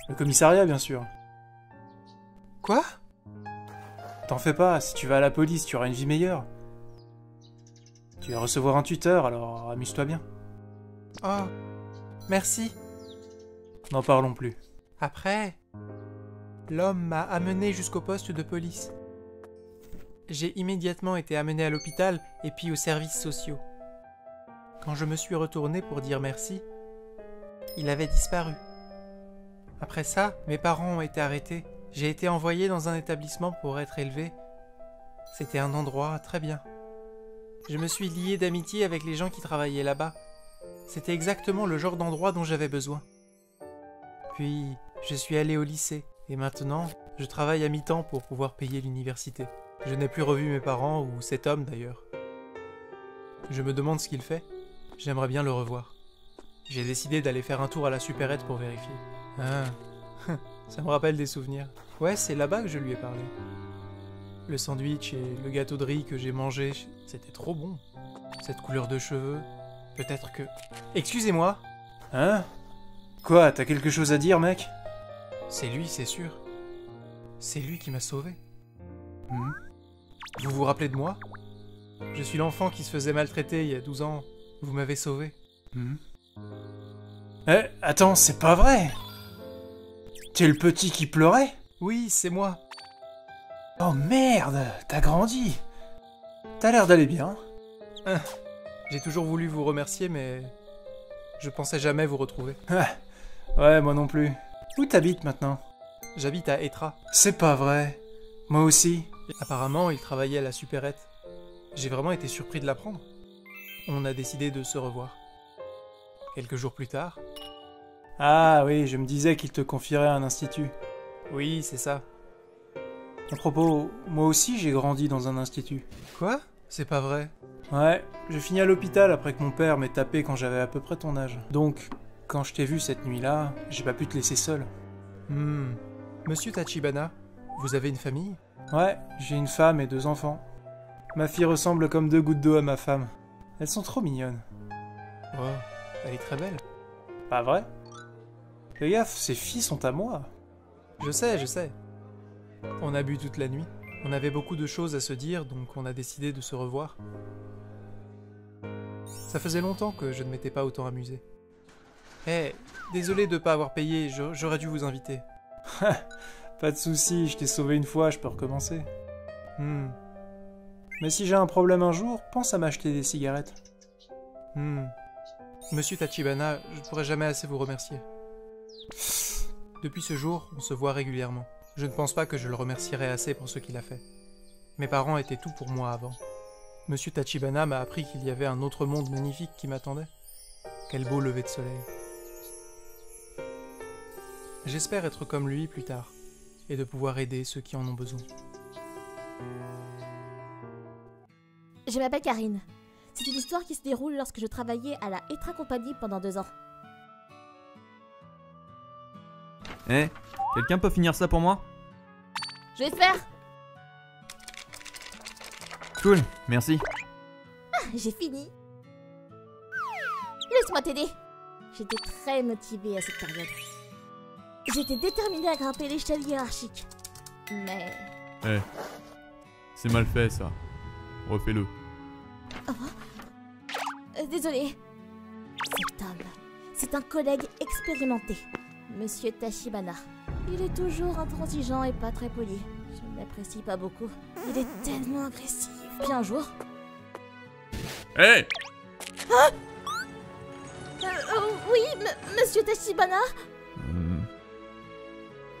Speaker 9: Le commissariat, bien sûr.
Speaker 10: Quoi?
Speaker 9: T'en fais pas, si tu vas à la police, tu auras une vie meilleure. Tu vas recevoir un tuteur, alors amuse-toi bien.
Speaker 10: Oh, merci.
Speaker 9: N'en parlons plus.
Speaker 10: Après, l'homme m'a amené jusqu'au poste de police. J'ai immédiatement été amené à l'hôpital et puis aux services sociaux. Quand je me suis retourné pour dire merci, il avait disparu. Après ça, mes parents ont été arrêtés. J'ai été envoyé dans un établissement pour être élevé. C'était un endroit très bien. Je me suis lié d'amitié avec les gens qui travaillaient là-bas. C'était exactement le genre d'endroit dont j'avais besoin. Puis, je suis allé au lycée. Et maintenant, je travaille à mi-temps pour pouvoir payer l'université. Je n'ai plus revu mes parents, ou cet homme d'ailleurs. Je me demande ce qu'il fait. J'aimerais bien le revoir. J'ai décidé d'aller faire un tour à la supérette pour vérifier. Ah, ça me rappelle des souvenirs. Ouais, c'est là-bas que je lui ai parlé. Le sandwich et le gâteau de riz que j'ai mangé, c'était trop bon. Cette couleur de cheveux, peut-être que... Excusez-moi.
Speaker 9: Hein? Quoi, t'as quelque chose à dire, mec?
Speaker 10: C'est lui, c'est sûr. C'est lui qui m'a sauvé. Vous vous rappelez de moi? Je suis l'enfant qui se faisait maltraiter il y a 12 ans. Vous m'avez sauvé.
Speaker 9: Eh, attends, c'est pas vrai! T'es le petit qui pleurait?
Speaker 10: Oui, c'est moi.
Speaker 9: Oh merde, t'as grandi. T'as l'air d'aller bien.
Speaker 10: J'ai toujours voulu vous remercier, mais... je pensais jamais vous retrouver.
Speaker 9: Ouais, moi non plus. Où t'habites maintenant?
Speaker 10: J'habite à Etra.
Speaker 9: C'est pas vrai. Moi aussi.
Speaker 10: Apparemment, il travaillait à la supérette. J'ai vraiment été surpris de l'apprendre. On a décidé de se revoir. Quelques jours plus tard...
Speaker 9: Ah oui, je me disais qu'il te confierait à un institut.
Speaker 10: Oui, c'est ça.
Speaker 9: À propos, moi aussi j'ai grandi dans un institut.
Speaker 10: Quoi? C'est pas vrai.
Speaker 9: Ouais, je finis à l'hôpital après que mon père m'ait tapé quand j'avais à peu près ton âge. Donc, quand je t'ai vu cette nuit-là, j'ai pas pu te laisser seul.
Speaker 10: Monsieur Tachibana, vous avez une famille?
Speaker 9: Ouais, j'ai une femme et 2 enfants. Ma fille ressemble comme 2 gouttes d'eau à ma femme. Elles sont trop mignonnes. Oh, elle est très belle. Pas vrai? Fais gaffe, ces filles sont à moi.
Speaker 10: Je sais. On a bu toute la nuit. On avait beaucoup de choses à se dire, donc on a décidé de se revoir. Ça faisait longtemps que je ne m'étais pas autant amusé. Eh, désolé de pas avoir payé, j'aurais dû vous inviter.
Speaker 9: Pas de soucis, je t'ai sauvé une fois, je peux recommencer. Mais si j'ai un problème un jour, pense à m'acheter des cigarettes.
Speaker 10: Monsieur Tachibana, je ne pourrai jamais assez vous remercier. Depuis ce jour, on se voit régulièrement. Je ne pense pas que je le remercierai assez pour ce qu'il a fait. Mes parents étaient tout pour moi avant. Monsieur Tachibana m'a appris qu'il y avait un autre monde magnifique qui m'attendait. Quel beau lever de soleil. J'espère être comme lui plus tard, et de pouvoir aider ceux qui en ont besoin.
Speaker 11: Je m'appelle Karine. C'est une histoire qui se déroule lorsque je travaillais à la Etra Compagnie pendant 2 ans.
Speaker 1: Eh, quelqu'un peut finir ça pour moi?
Speaker 11: Je vais le faire.
Speaker 1: Cool, merci.
Speaker 11: Ah, j'ai fini. Laisse-moi t'aider. J'étais très motivée à cette période. J'étais déterminée à grimper l'échelle hiérarchique. Mais...
Speaker 4: Eh, c'est mal fait ça. Refais-le.
Speaker 11: Désolée. Cet homme, c'est un collègue expérimenté, Monsieur Tachibana. Il est toujours intransigeant et pas très poli. Je ne l'apprécie pas beaucoup. Il est tellement agressif. Puis un jour...
Speaker 4: Eh
Speaker 11: Ah oui, Monsieur Tachibana.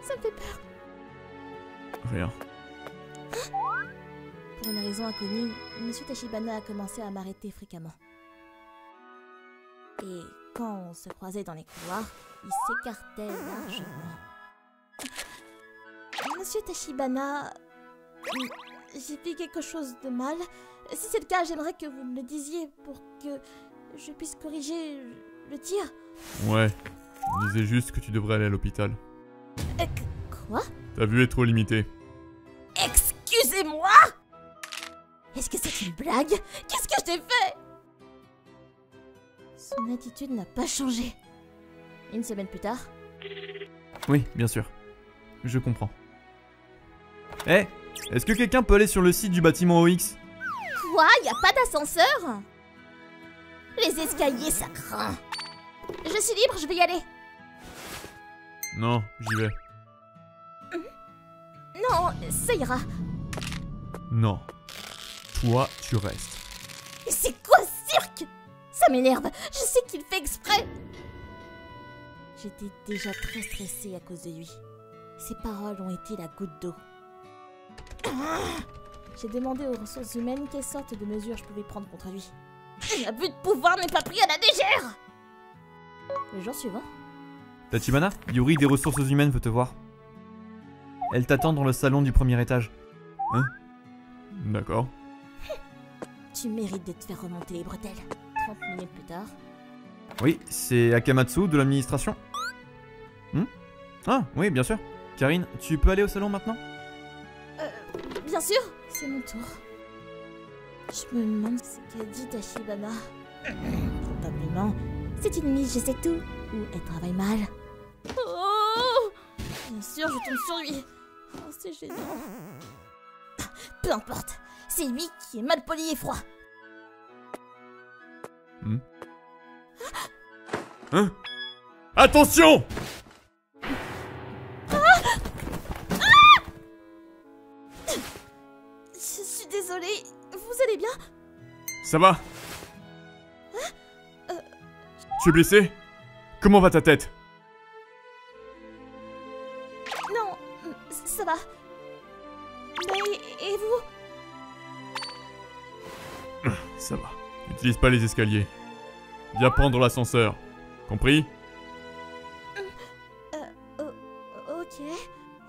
Speaker 11: Ça me fait peur.
Speaker 4: Rien.
Speaker 11: Pour une raison inconnue, Monsieur Tachibana a commencé à m'arrêter fréquemment. Et quand on se croisait dans les couloirs, il s'écartait largement. Monsieur Tachibana, j'ai fait quelque chose de mal. Si c'est le cas, j'aimerais que vous me le disiez pour que je puisse corriger le tir.
Speaker 4: Ouais, je disais juste que tu devrais aller à l'hôpital.
Speaker 11: Quoi?
Speaker 4: Ta vue est trop limitée.
Speaker 11: Excusez-moi! Est-ce que c'est une blague? Qu'est-ce que je t'ai fait? Son attitude n'a pas changé. Une semaine plus tard...
Speaker 1: Oui, bien sûr. Je comprends. Eh, est-ce que quelqu'un peut aller sur le site du bâtiment OX?
Speaker 11: Quoi? Y a pas d'ascenseur? Les escaliers, ça craint. Je suis libre, je vais y aller.
Speaker 4: Non, j'y vais.
Speaker 11: Non, ça ira.
Speaker 4: Non. Toi, tu restes.
Speaker 11: C'est quoi ce cirque? Ça m'énerve, je sais qu'il fait exprès. J'étais déjà très stressée à cause de lui. Ses paroles ont été la goutte d'eau. J'ai demandé aux ressources humaines quelle sorte de mesures je pouvais prendre contre lui. L'abus de pouvoir n'est pas pris à la légère. Le jour suivant...
Speaker 1: Tachibana, Yuri des ressources humaines veut te voir. Elle t'attend dans le salon du premier étage. Hein?
Speaker 4: D'accord.
Speaker 11: Tu mérites de te faire remonter les bretelles. 30 minutes plus tard...
Speaker 1: Oui, c'est Akamatsu de l'administration. Ah, oui, bien sûr. Karine, tu peux aller au salon maintenant?
Speaker 11: Bien sûr, c'est mon tour. Je me demande ce qu'a dit Tachibana. Probablement, c'est une miche, je sais tout. Ou elle travaille mal. Oh! Bien sûr, je tombe sur lui. Oh, c'est gênant. Peu importe, c'est lui qui est mal poli et froid.
Speaker 4: Hein? Attention!
Speaker 11: Je suis désolée, vous allez bien?
Speaker 4: Ça va? Tu es blessé? Comment va ta tête?
Speaker 11: Non, ça va. Mais, et vous?
Speaker 4: Ça va. N'utilise pas les escaliers. Viens prendre l'ascenseur. Compris?
Speaker 11: Ok.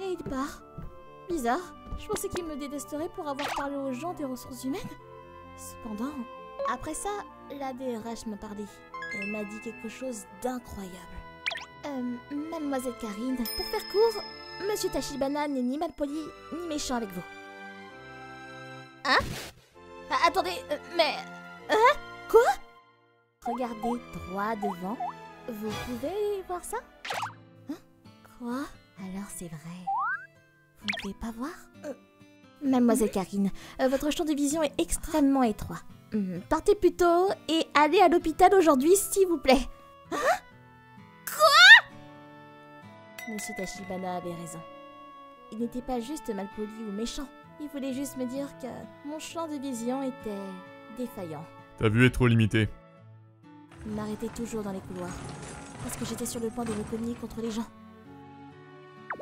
Speaker 11: Et il part. Bizarre. Je pensais qu'il me détesterait pour avoir parlé aux gens des ressources humaines. Cependant, après ça, la DRH m'a parlé. Elle m'a dit quelque chose d'incroyable. Mademoiselle Karine, pour faire court, Monsieur Tachibana n'est ni malpoli, ni méchant avec vous. Hein? Attendez, mais... Hein? Quoi? regardez droit devant. Vous pouvez voir ça? Hein? Quoi? Alors c'est vrai. Vous ne pouvez pas voir? Mademoiselle Karine, votre champ de vision est extrêmement étroit. Partez plutôt et allez à l'hôpital aujourd'hui, s'il vous plaît. Hein? Quoi? Monsieur Tachibana avait raison. Il n'était pas juste malpoli ou méchant. Il voulait juste me dire que mon champ de vision était défaillant.
Speaker 4: Ta vue est trop limitée.
Speaker 11: Il m'arrêtait toujours dans les couloirs, parce que j'étais sur le point de me cogner contre les gens.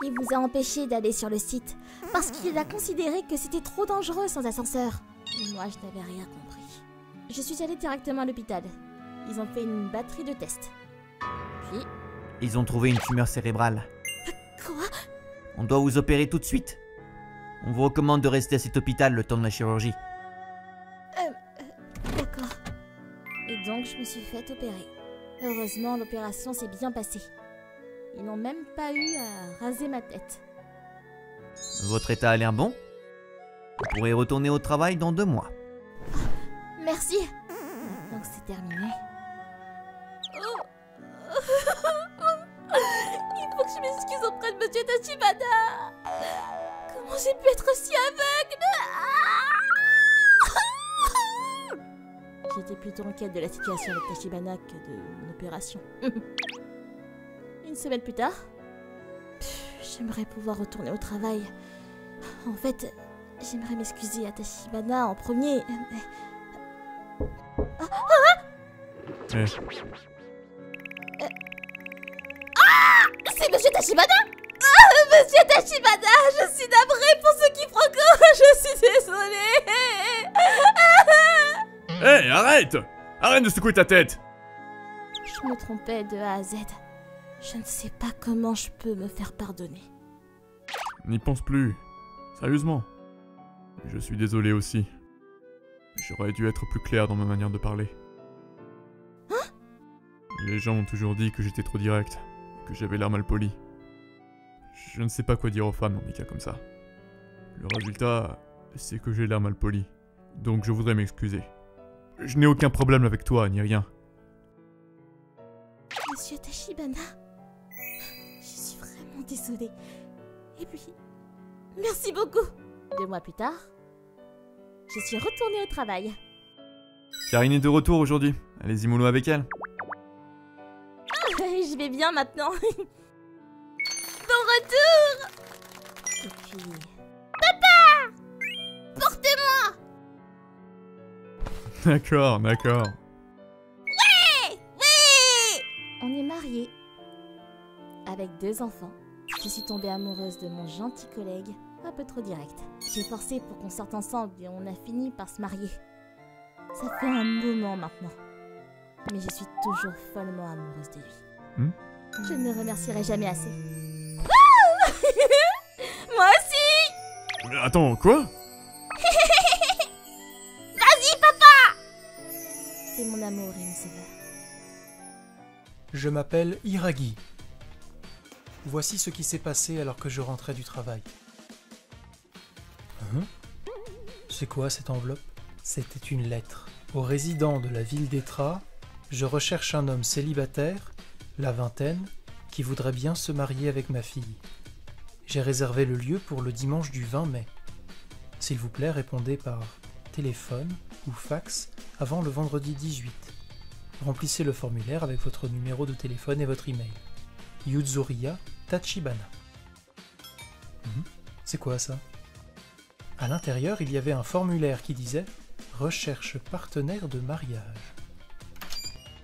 Speaker 11: Il vous a empêché d'aller sur le site, parce qu'il a considéré que c'était trop dangereux sans ascenseur. Et moi, je n'avais rien compris. Je suis allée directement à l'hôpital. Ils ont fait une batterie de tests. Puis...
Speaker 5: Ils ont trouvé une tumeur cérébrale.
Speaker 11: Quoi?
Speaker 5: On doit vous opérer tout de suite. On vous recommande de rester à cet hôpital le temps de la chirurgie.
Speaker 11: D'accord. Et donc, je me suis fait opérer. Heureusement, l'opération s'est bien passée. Ils n'ont même pas eu à raser ma tête.
Speaker 5: Votre état a l'air bon. Vous pourrez retourner au travail dans 2 mois.
Speaker 11: Merci. Donc c'est terminé. Il faut que je m'excuse auprès de Monsieur Tachibana. Comment j'ai pu être si aveugle? J'étais plutôt en quête de la situation avec Tachibana que de mon opération. Une semaine plus tard, j'aimerais pouvoir retourner au travail. En fait, j'aimerais m'excuser à Tachibana en premier. C'est Monsieur Tachibana? Monsieur Tachibana, je suis navrée pour ce quiproquo. Je suis désolée.
Speaker 4: Hé, arrête! Arrête de secouer ta tête!
Speaker 11: Je me trompais de A à Z. Je ne sais pas comment je peux me faire pardonner.
Speaker 4: N'y pense plus. Sérieusement. Je suis désolé aussi. J'aurais dû être plus clair dans ma manière de parler.
Speaker 11: Hein?
Speaker 4: Les gens m'ont toujours dit que j'étais trop direct, que j'avais l'air mal poli. Je ne sais pas quoi dire aux femmes dans des cas comme ça. Le résultat, c'est que j'ai l'air mal poli. Donc je voudrais m'excuser. Je n'ai aucun problème avec toi, ni rien.
Speaker 11: Monsieur Tachibana, je suis vraiment désolée. Et puis, merci beaucoup. 2 mois plus tard, je suis retournée au travail.
Speaker 1: Karine est de retour aujourd'hui. Allez-y mollo avec elle.
Speaker 11: Je vais bien maintenant. Bon retour. Et puis... Papa! Portez-moi!
Speaker 4: D'accord, d'accord.
Speaker 11: Oui! Oui! On est mariés. Avec 2 enfants. Je suis tombée amoureuse de mon gentil collègue, un peu trop direct. J'ai forcé pour qu'on sorte ensemble et on a fini par se marier. Ça fait un moment maintenant. Mais je suis toujours follement amoureuse de lui. Je ne le remercierai jamais assez. Moi aussi!
Speaker 4: Mais attends, quoi?
Speaker 11: Vas-y, papa! C'est mon amour et mon sauveur.
Speaker 8: Je m'appelle Hiragi. Voici ce qui s'est passé alors que je rentrais du travail. C'est quoi cette enveloppe? C'était une lettre. Au résident de la ville d'Etra, je recherche un homme célibataire, la vingtaine, qui voudrait bien se marier avec ma fille. J'ai réservé le lieu pour le dimanche du 20 mai. S'il vous plaît, répondez par téléphone ou fax avant le vendredi 18. Remplissez le formulaire avec votre numéro de téléphone et votre email. Yuzuriya Tachibana. C'est quoi ça? À l'intérieur, il y avait un formulaire qui disait « Recherche partenaire de mariage ».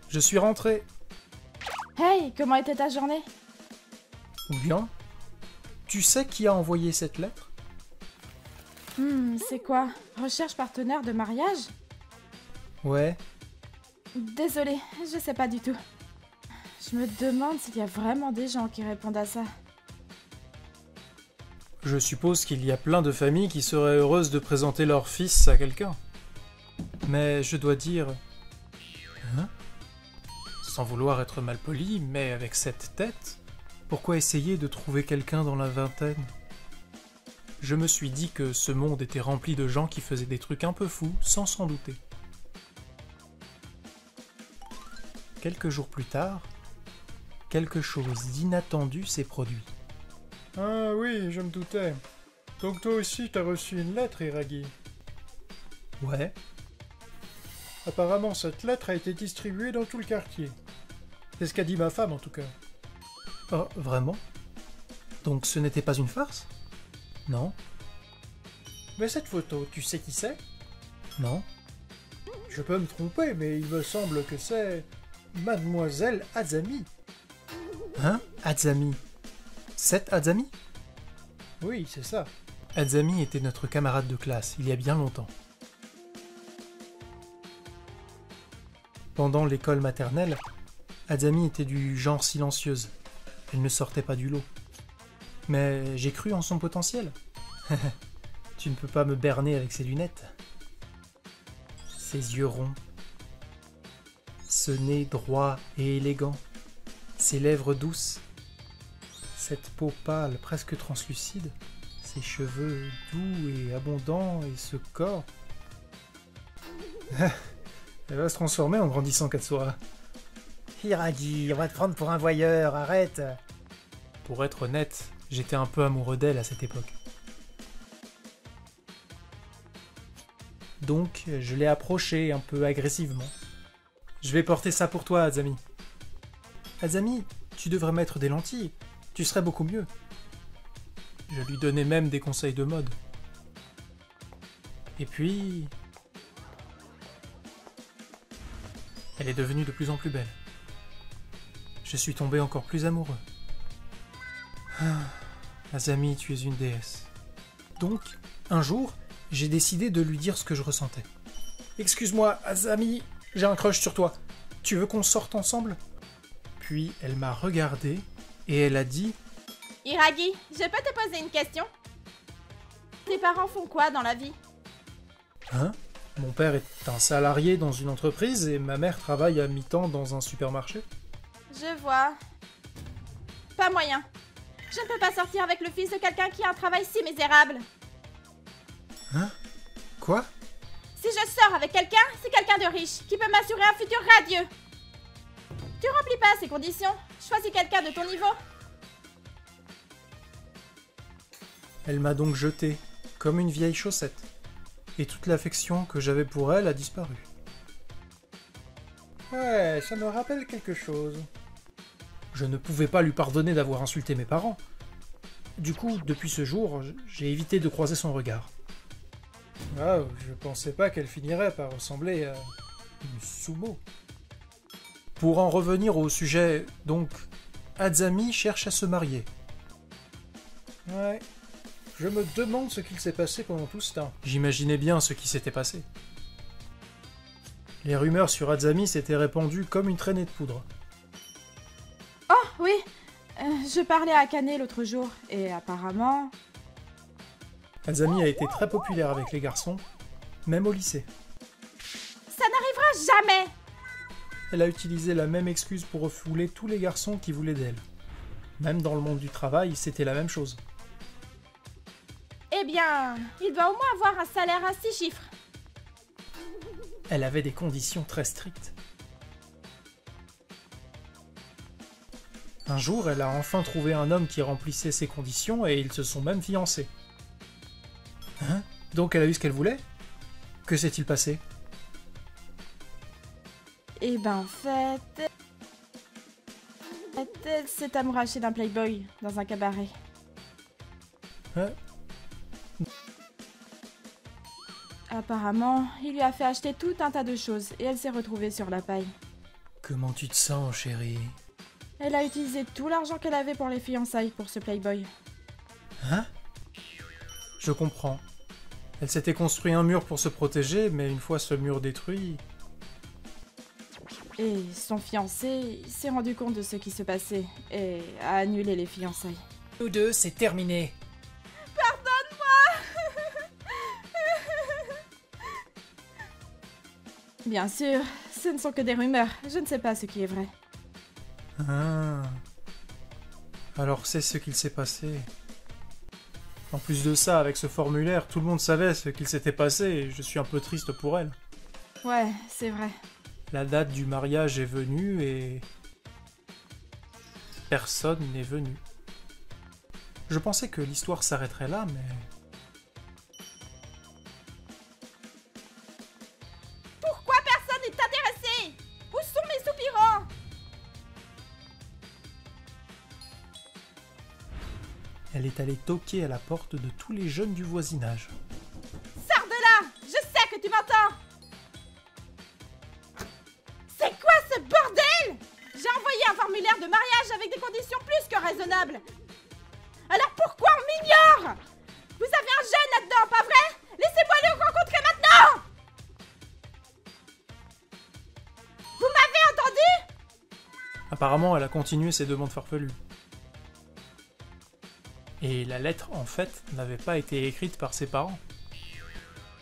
Speaker 8: Je suis rentré.
Speaker 7: Hey, comment était ta journée?
Speaker 8: Ou bien, tu sais qui a envoyé cette lettre?
Speaker 7: C'est quoi? Recherche partenaire de mariage?
Speaker 8: Ouais.
Speaker 7: Désolée, je sais pas du tout. Je me demande s'il y a vraiment des gens qui répondent à ça.
Speaker 8: Je suppose qu'il y a plein de familles qui seraient heureuses de présenter leur fils à quelqu'un. Mais je dois dire... Sans vouloir être malpoli, mais avec cette tête, pourquoi essayer de trouver quelqu'un dans la vingtaine? Je me suis dit que ce monde était rempli de gens qui faisaient des trucs un peu fous sans s'en douter. Quelques jours plus tard, quelque chose d'inattendu s'est produit.
Speaker 12: Ah oui, je me doutais. Donc toi aussi t'as reçu une lettre, Iragi.
Speaker 8: Ouais,
Speaker 12: Apparemment cette lettre a été distribuée dans tout le quartier. C'est ce qu'a dit ma femme en tout cas.
Speaker 8: oh, vraiment? Donc ce n'était pas une farce? Non?
Speaker 12: Mais cette photo, tu sais qui c'est?
Speaker 8: Non?
Speaker 12: Je peux me tromper, mais il me semble que c'est... Mademoiselle Azami.
Speaker 8: Hein? Azami? Cette Azami?
Speaker 12: Oui, c'est ça.
Speaker 8: Azami était notre camarade de classe, il y a bien longtemps. Pendant l'école maternelle, Azami était du genre silencieuse. Elle ne sortait pas du lot. Mais j'ai cru en son potentiel. Tu ne peux pas me berner avec ses lunettes. Ses yeux ronds. Ce nez droit et élégant. Ses lèvres douces. Cette peau pâle, presque translucide. Ses cheveux doux et abondants et ce corps. Elle va se transformer en grandissant, Katsura.
Speaker 5: Hiragi, on va te prendre pour un voyeur, arrête.
Speaker 8: Pour être honnête, j'étais un peu amoureux d'elle à cette époque. Donc, je l'ai approchée un peu agressivement. Je vais porter ça pour toi, Azami. Azami, tu devrais mettre des lentilles. Tu serais beaucoup mieux. Je lui donnais même des conseils de mode. Et puis... elle est devenue de plus en plus belle. Je suis tombé encore plus amoureux. Azami, tu es une déesse. Donc, un jour, j'ai décidé de lui dire ce que je ressentais. Excuse-moi, Azami, j'ai un crush sur toi. Tu veux qu'on sorte ensemble? Puis elle m'a regardé et elle a dit...
Speaker 7: Hiragi, je peux te poser une question? Tes parents font quoi dans la vie?
Speaker 8: Hein? Mon père est un salarié dans une entreprise et ma mère travaille à mi-temps dans un supermarché.
Speaker 7: Je vois. Pas moyen. Je ne peux pas sortir avec le fils de quelqu'un qui a un travail si misérable.
Speaker 8: Hein? Quoi?
Speaker 7: Si je sors avec quelqu'un, c'est quelqu'un de riche, qui peut m'assurer un futur radieux. Tu remplis pas ces conditions. Choisis quelqu'un de ton niveau.
Speaker 8: Elle m'a donc jeté, comme une vieille chaussette. Et toute l'affection que j'avais pour elle a disparu.
Speaker 12: Ouais, ça me rappelle quelque chose.
Speaker 8: Je ne pouvais pas lui pardonner d'avoir insulté mes parents. Du coup, depuis ce jour, j'ai évité de croiser son regard.
Speaker 12: Ah, je pensais pas qu'elle finirait par ressembler à une sumo.
Speaker 8: Pour en revenir au sujet, donc, Azami cherche à se marier.
Speaker 12: Ouais. Je me demande ce qu'il s'est passé pendant tout ce temps.
Speaker 8: J'imaginais bien ce qui s'était passé. Les rumeurs sur Azami s'étaient répandues comme une traînée de poudre.
Speaker 7: Oh, oui. Je parlais à Akane l'autre jour, et apparemment...
Speaker 8: Azami a été très populaire avec les garçons, même au lycée.
Speaker 7: Ça n'arrivera jamais!
Speaker 8: Elle a utilisé la même excuse pour refouler tous les garçons qui voulaient d'elle. Même dans le monde du travail, c'était la même chose.
Speaker 7: Eh bien, il doit au moins avoir un salaire à 6 chiffres.
Speaker 8: Elle avait des conditions très strictes. Un jour, elle a enfin trouvé un homme qui remplissait ses conditions et ils se sont même fiancés. Hein? Donc elle a eu ce qu'elle voulait? Que s'est-il passé?
Speaker 7: Eh ben en fait... elle s'est amourachée d'un playboy dans un cabaret.
Speaker 8: Hein?
Speaker 7: Apparemment, il lui a fait acheter tout un tas de choses et elle s'est retrouvée sur la paille.
Speaker 8: Comment tu te sens, chérie?
Speaker 7: Elle a utilisé tout l'argent qu'elle avait pour les fiançailles pour ce playboy.
Speaker 8: Hein? Je comprends. Elle s'était construit un mur pour se protéger, mais une fois ce mur détruit...
Speaker 7: Et son fiancé s'est rendu compte de ce qui se passait et a annulé les fiançailles.
Speaker 8: Nous deux, c'est terminé.
Speaker 7: Bien sûr, ce ne sont que des rumeurs. Je ne sais pas ce qui est vrai.
Speaker 8: Ah. Alors c'est ce qu'il s'est passé. En plus de ça, avec ce formulaire, tout le monde savait ce qu'il s'était passé et je suis un peu triste pour elle.
Speaker 7: Ouais, c'est vrai.
Speaker 8: La date du mariage est venue et... personne n'est venu. Je pensais que l'histoire s'arrêterait là, mais...
Speaker 7: Pourquoi personne n'est intéressé? Où sont mes soupirants?
Speaker 8: Elle est allée toquer à la porte de tous les jeunes du voisinage.
Speaker 7: Sors de là! Je sais que tu m'entends! C'est quoi ce bordel? J'ai envoyé un formulaire de mariage avec des conditions plus que raisonnables. Alors pourquoi on m'ignore? Vous avez un jeune là-dedans, pas vrai? Laissez-moi le rencontrer maintenant! Vous m'avez entendu?
Speaker 8: Apparemment, elle a continué ses demandes farfelues. Et la lettre, en fait, n'avait pas été écrite par ses parents.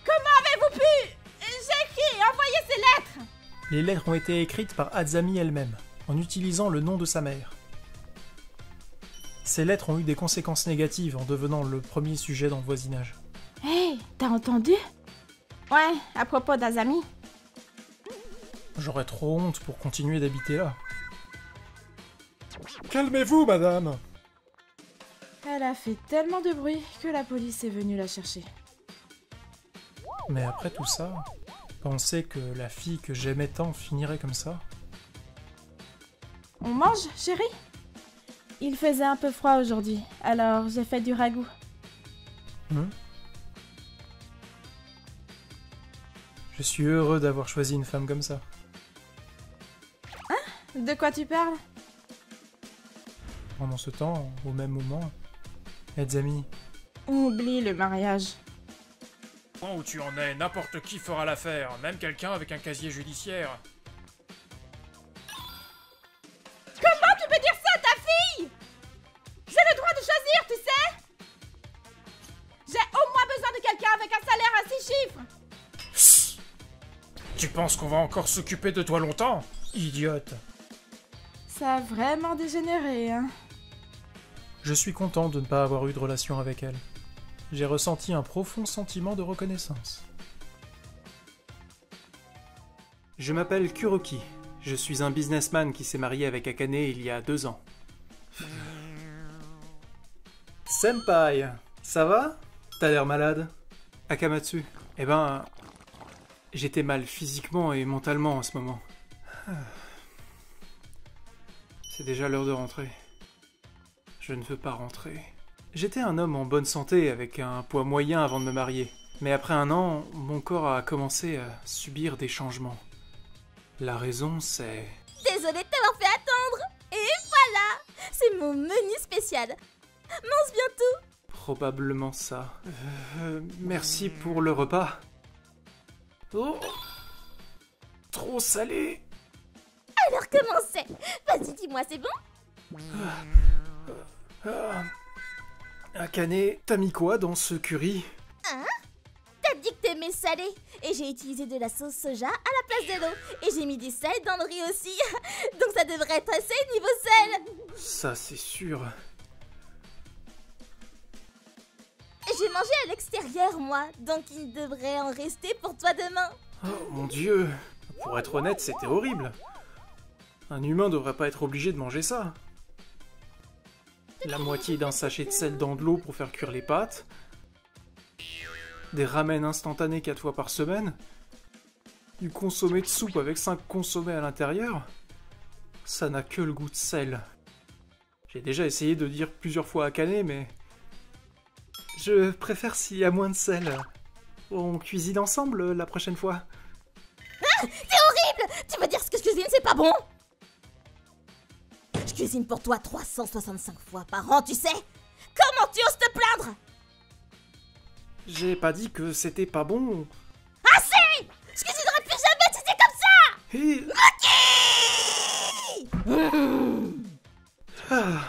Speaker 7: Comment avez-vous pu? J'ai écrit et envoyé ces lettres!
Speaker 8: Les lettres ont été écrites par Azami elle-même, en utilisant le nom de sa mère. Ces lettres ont eu des conséquences négatives en devenant le premier sujet dans le voisinage.
Speaker 7: Hey, t'as entendu? Ouais, à propos d'Azami.
Speaker 8: J'aurais trop honte pour continuer d'habiter là.
Speaker 12: Calmez-vous, madame.
Speaker 7: Elle a fait tellement de bruit que la police est venue la chercher.
Speaker 8: Mais après tout ça, penser que la fille que j'aimais tant finirait comme ça...
Speaker 7: On mange, chérie? Il faisait un peu froid aujourd'hui, alors j'ai fait du ragoût.
Speaker 8: Je suis heureux d'avoir choisi une femme comme ça.
Speaker 7: Hein? De quoi tu parles?
Speaker 8: Pendant ce temps, au même moment, Azami...
Speaker 7: Oublie le mariage.
Speaker 13: Point où tu en es, n'importe qui fera l'affaire, même quelqu'un avec un casier judiciaire.
Speaker 7: Comment tu peux dire ça à ta fille? J'ai le droit de choisir, tu sais? J'ai au moins besoin de quelqu'un avec un salaire à 6 chiffres.
Speaker 13: Tu penses qu'on va encore s'occuper de toi longtemps?
Speaker 8: Idiote.
Speaker 7: Ça a vraiment dégénéré, hein?
Speaker 8: Je suis content de ne pas avoir eu de relation avec elle. J'ai ressenti un profond sentiment de reconnaissance. Je m'appelle Kuroki. Je suis un businessman qui s'est marié avec Akane il y a 2 ans. Senpai, ça va? T'as l'air malade? Akamatsu, eh ben... j'étais mal physiquement et mentalement en ce moment. C'est déjà l'heure de rentrer. Je ne veux pas rentrer. J'étais un homme en bonne santé avec un poids moyen avant de me marier. Mais après 1 an, mon corps a commencé à subir des changements. La raison, c'est...
Speaker 11: Désolée de t'avoir fait attendre. Et voilà, c'est mon menu spécial. Mange bien tout.
Speaker 8: Probablement ça. Merci pour le repas. Oh, trop salé.
Speaker 11: Alors comment c'est? Vas-y, dis-moi, c'est bon?
Speaker 8: Akane, t'as mis quoi dans ce curry?
Speaker 11: Hein? T'as dit que t'aimais salé. Et j'ai utilisé de la sauce soja à la place de l'eau. Et j'ai mis du sel dans le riz aussi. Donc ça devrait être assez niveau sel.
Speaker 8: Ça, c'est sûr.
Speaker 11: J'ai mangé à l'extérieur, moi. Donc il devrait en rester pour toi demain.
Speaker 8: Oh mon dieu. Pour être honnête, c'était horrible. Un humain devrait pas être obligé de manger ça. La moitié d'un sachet de sel dans de l'eau pour faire cuire les pâtes. Des ramen instantanés 4 fois par semaine. Du consommé de soupe avec 5 consommés à l'intérieur. Ça n'a que le goût de sel. J'ai déjà essayé de dire plusieurs fois Akane, mais... je préfère s'il y a moins de sel. On cuisine ensemble la prochaine fois.
Speaker 11: Ah, c'est horrible! Tu veux dire ce que je cuisine, c'est pas bon? Je cuisine pour toi 365 fois par an, tu sais? Comment tu oses te plaindre?
Speaker 8: J'ai pas dit que c'était pas bon.
Speaker 11: Assez! Je cuisinerai plus jamais si c'est comme ça!
Speaker 8: Et... Ah,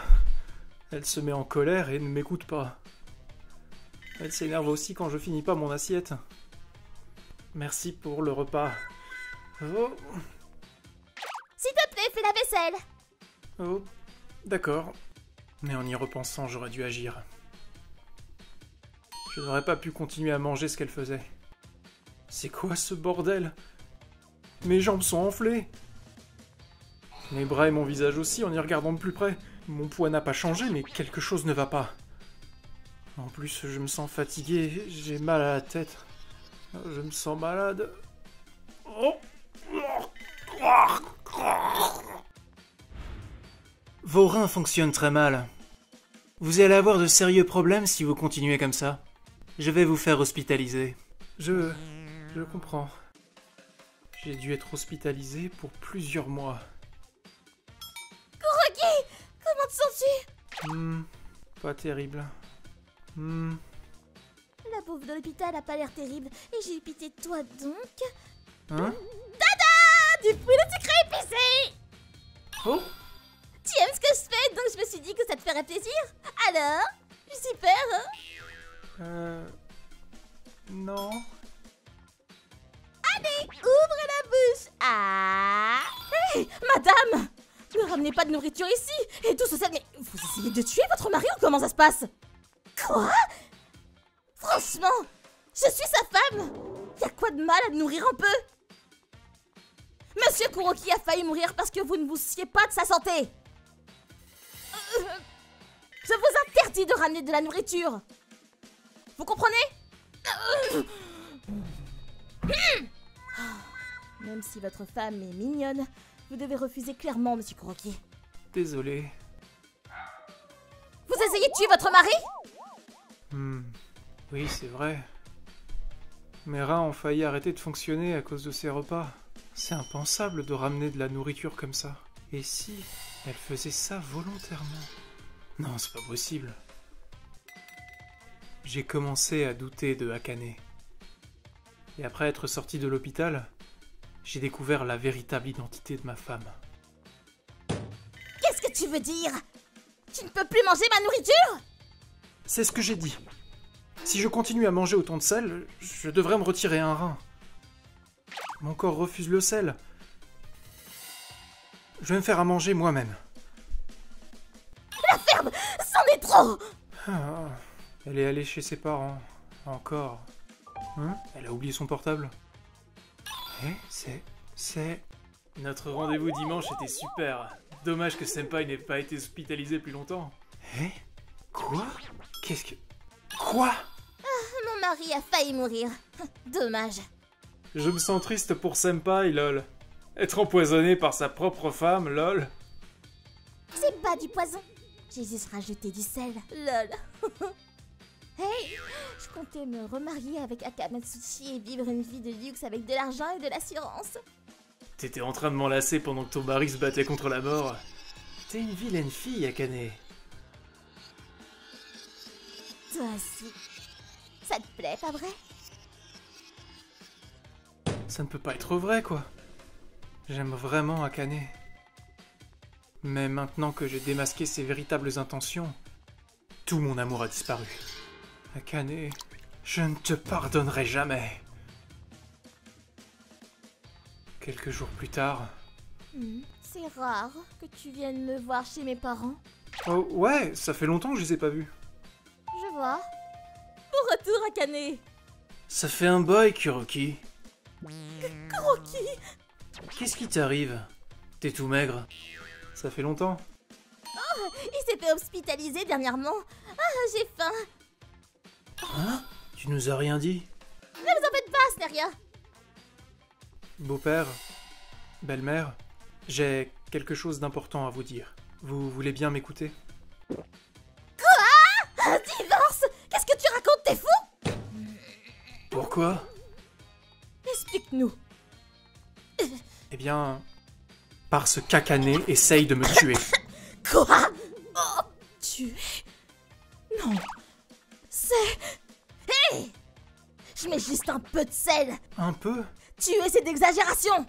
Speaker 8: elle se met en colère et ne m'écoute pas. Elle s'énerve aussi quand je finis pas mon assiette. Merci pour le repas. Oh.
Speaker 11: S'il te plaît, fais la vaisselle.
Speaker 8: Oh, d'accord. Mais en y repensant, j'aurais dû agir. Je n'aurais pas pu continuer à manger ce qu'elle faisait. C'est quoi ce bordel?
Speaker 9: Mes jambes sont enflées. Mes bras et mon visage aussi en y regardant de plus près. Mon poids n'a pas changé, mais quelque chose ne va pas. En plus, je me sens fatigué, j'ai mal à la tête. Je me sens malade. Oh. Vos reins fonctionnent très mal. Vous allez avoir de sérieux problèmes si vous continuez comme ça. Je vais vous faire hospitaliser. Je comprends. J'ai dû être hospitalisé pour plusieurs mois.
Speaker 11: Kuroki, comment te sens-tu?
Speaker 9: Pas terrible.
Speaker 11: La pauvre de l'hôpital a pas l'air terrible et j'ai eu pitié de toi donc.
Speaker 9: Hein?
Speaker 11: Dada! Du poulet sucré épicé!
Speaker 9: Oh!
Speaker 11: Tu aimes ce que je fais donc je me suis dit que ça te ferait plaisir. Alors? Super, hein?
Speaker 9: Non.
Speaker 11: Allez, ouvre la bouche! Ah! Hé, madame! Ne ramenez pas de nourriture ici! Et tout ce mais vous essayez de tuer votre mari ou comment ça se passe? Quoi? Franchement, je suis sa femme! Y'a quoi de mal à le nourrir un peu? Monsieur Kuroki a failli mourir parce que vous ne vous souciez pas de sa santé! Je vous interdis de ramener de la nourriture! Vous comprenez? Même si votre femme est mignonne, vous devez refuser clairement, monsieur Kuroki.
Speaker 9: Désolé.
Speaker 11: Vous essayez de tuer votre mari?
Speaker 9: Oui, c'est vrai. Mes reins ont failli arrêter de fonctionner à cause de ces repas. C'est impensable de ramener de la nourriture comme ça. Et si elle faisait ça volontairement? Non, c'est pas possible. J'ai commencé à douter de Akane. Et après être sorti de l'hôpital, j'ai découvert la véritable identité de ma femme.
Speaker 11: Qu'est-ce que tu veux dire? Tu ne peux plus manger ma nourriture?
Speaker 9: C'est ce que j'ai dit. Si je continue à manger autant de sel, je devrais me retirer un rein. Mon corps refuse le sel. Je vais me faire à manger moi-même.
Speaker 11: La ferme, c'en est trop!
Speaker 9: Elle est allée chez ses parents. Encore. Hein? Elle a oublié son portable. C'est... Notre rendez-vous dimanche était super. Dommage que Senpai n'ait pas été hospitalisé plus longtemps. Quoi? Qu'est-ce que... Quoi?
Speaker 11: Mon mari a failli mourir. Dommage.
Speaker 9: Je me sens triste pour Senpai, lol. Être empoisonné par sa propre femme, lol.
Speaker 11: C'est pas du poison. J'ai juste rajouté du sel, lol. Hey, je comptais me remarier avec Akamatsuchi et vivre une vie de luxe avec de l'argent et de l'assurance.
Speaker 9: T'étais en train de m'enlacer pendant que ton mari se battait contre la mort. T'es une vilaine fille, Akane.
Speaker 11: Toi aussi. Ça te plaît, pas vrai?
Speaker 9: Ça ne peut pas être vrai, quoi. J'aime vraiment Akane. Mais maintenant que j'ai démasqué ses véritables intentions, tout mon amour a disparu. Akane, je ne te pardonnerai jamais. Quelques jours plus tard...
Speaker 11: C'est rare que tu viennes me voir chez mes parents.
Speaker 9: Oh ouais, ça fait longtemps que je les ai pas vus.
Speaker 11: Je vois. Au retour, Akane.
Speaker 9: Ça fait un boy, Kuroki.
Speaker 11: Kuroki!
Speaker 9: Qu'est-ce qui t'arrive? T'es tout maigre. Ça fait longtemps.
Speaker 11: Oh, il s'est fait hospitaliser dernièrement. Ah, j'ai faim.
Speaker 9: Hein? Tu nous as rien dit?
Speaker 11: Ne vous en faites pas, ce n'est rien.
Speaker 9: Beau-père, belle-mère, j'ai quelque chose d'important à vous dire. Vous voulez bien m'écouter?
Speaker 11: Quoi? Un divorce? Qu'est-ce que tu racontes? T'es fou?
Speaker 9: Pourquoi?
Speaker 11: Explique-nous.
Speaker 9: Eh bien, parce qu'Akane essaye de me tuer.
Speaker 11: Quoi? Oh, tuer? Non. C'est... Hé! Je mets juste un peu de sel.
Speaker 9: Un peu?
Speaker 11: Tuer, c'est d'exagération.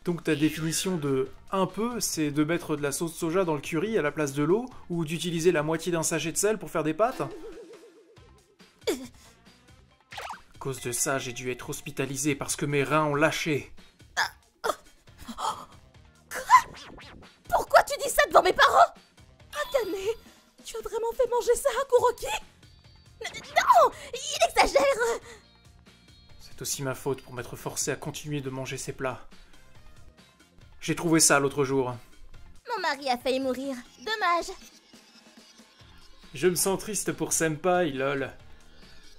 Speaker 9: Donc ta définition de un peu, c'est de mettre de la sauce soja dans le curry à la place de l'eau, ou d'utiliser la moitié d'un sachet de sel pour faire des pâtes? À cause de ça, j'ai dû être hospitalisé parce que mes reins ont lâché.
Speaker 11: Pourquoi tu dis ça devant mes parents? Akane, tu as vraiment fait manger ça à Kuroki? Non, il exagère.
Speaker 9: C'est aussi ma faute pour m'être forcé à continuer de manger ces plats. J'ai trouvé ça l'autre jour.
Speaker 11: Mon mari a failli mourir. Dommage.
Speaker 9: Je me sens triste pour Senpai, lol.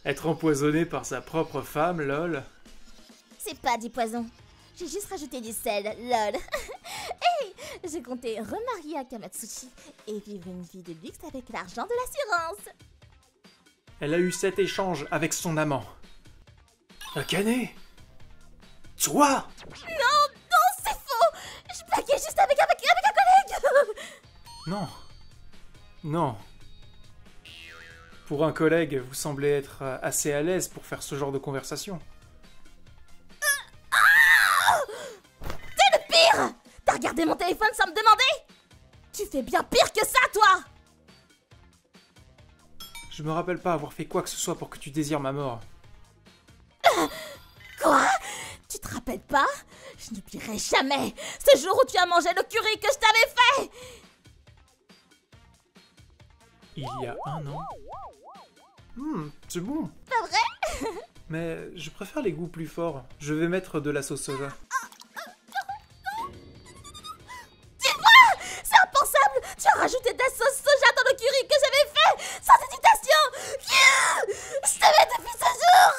Speaker 9: Être empoisonné par sa propre femme, lol.
Speaker 11: C'est pas du poison. J'ai juste rajouté du sel, lol. Hey, je comptais remarier Akamatsuchi et vivre une vie de luxe avec l'argent de l'assurance.
Speaker 9: Elle a eu cet échange avec son amant. Akane? Toi?
Speaker 11: Non, c'est faux. Je blaguais juste avec un collègue.
Speaker 9: Non. Non. Pour un collègue, vous semblez être assez à l'aise pour faire ce genre de conversation.
Speaker 11: T'es le pire. T'as regardé mon téléphone sans me demander? Tu fais bien pire que ça, toi.
Speaker 9: Je me rappelle pas avoir fait quoi que ce soit pour que tu désires ma mort.
Speaker 11: Quoi? Tu te rappelles pas? Je n'oublierai jamais ce jour où tu as mangé le curry que je t'avais fait.
Speaker 9: Il y a 1 an. C'est bon.
Speaker 11: Pas vrai?
Speaker 9: Mais je préfère les goûts plus forts. Je vais mettre de la sauce soja.
Speaker 11: Dis-moi! C'est impensable! Tu as rajouté de la sauce soja dans le curry que j'avais fait! Sans hésitation! Je t'aimais depuis ce jour!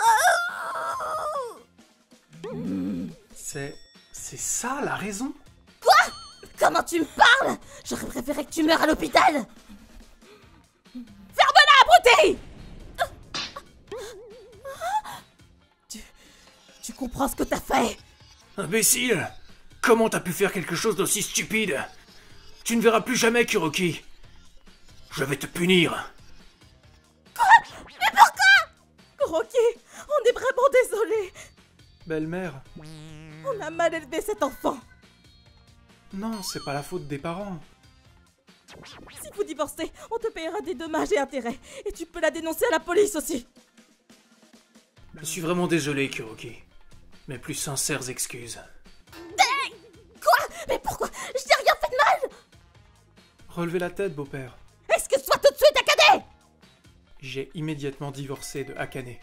Speaker 9: C'est ça la raison?
Speaker 11: Quoi? Comment tu me parles? J'aurais préféré que tu meures à l'hôpital! Ferme-la, abruti! Tu comprends ce que t'as fait?
Speaker 9: Imbécile! Comment t'as pu faire quelque chose d'aussi stupide? Tu ne verras plus jamais Kuroki. Je vais te punir.
Speaker 11: Quoi? Mais pourquoi? Kuroki, on est vraiment désolé.
Speaker 9: Belle-mère.
Speaker 11: On a mal élevé cet enfant.
Speaker 9: Non, c'est pas la faute des parents.
Speaker 11: Si vous divorcez, on te payera des dommages et intérêts. Et tu peux la dénoncer à la police aussi.
Speaker 9: Je suis vraiment désolé, Kuroki. Mes plus sincères excuses.
Speaker 11: Quoi? Mais pourquoi? Je n'ai rien fait de mal!
Speaker 9: Relevez la tête, beau-père.
Speaker 11: Excuse-toi tout de suite, Akane!
Speaker 9: J'ai immédiatement divorcé de Akane.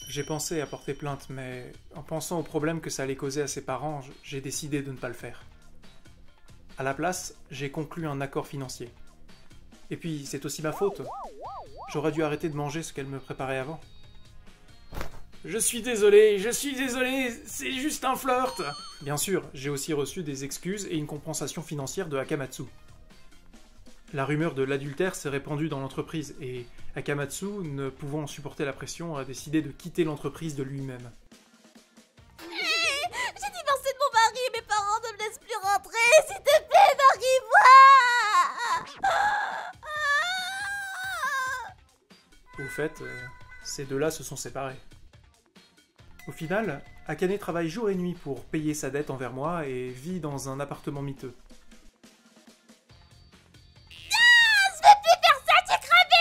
Speaker 9: J'ai pensé à porter plainte, mais en pensant aux problèmes que ça allait causer à ses parents, j'ai décidé de ne pas le faire. À la place, j'ai conclu un accord financier. Et puis, c'est aussi ma faute. J'aurais dû arrêter de manger ce qu'elle me préparait avant. Je suis désolé, c'est juste un flirt. Bien sûr, j'ai aussi reçu des excuses et une compensation financière de Akamatsu. La rumeur de l'adultère s'est répandue dans l'entreprise et Akamatsu, ne pouvant supporter la pression, a décidé de quitter l'entreprise de lui-même.
Speaker 11: J'ai divorcé de mon mari et mes parents ne me laissent plus rentrer. S'il te plaît, marie-moi!
Speaker 9: Au fait, ces deux-là se sont séparés. Au final, Akane travaille jour et nuit pour payer sa dette envers moi et vit dans un appartement miteux.
Speaker 11: Je vais plus faire ça, tu es cramé!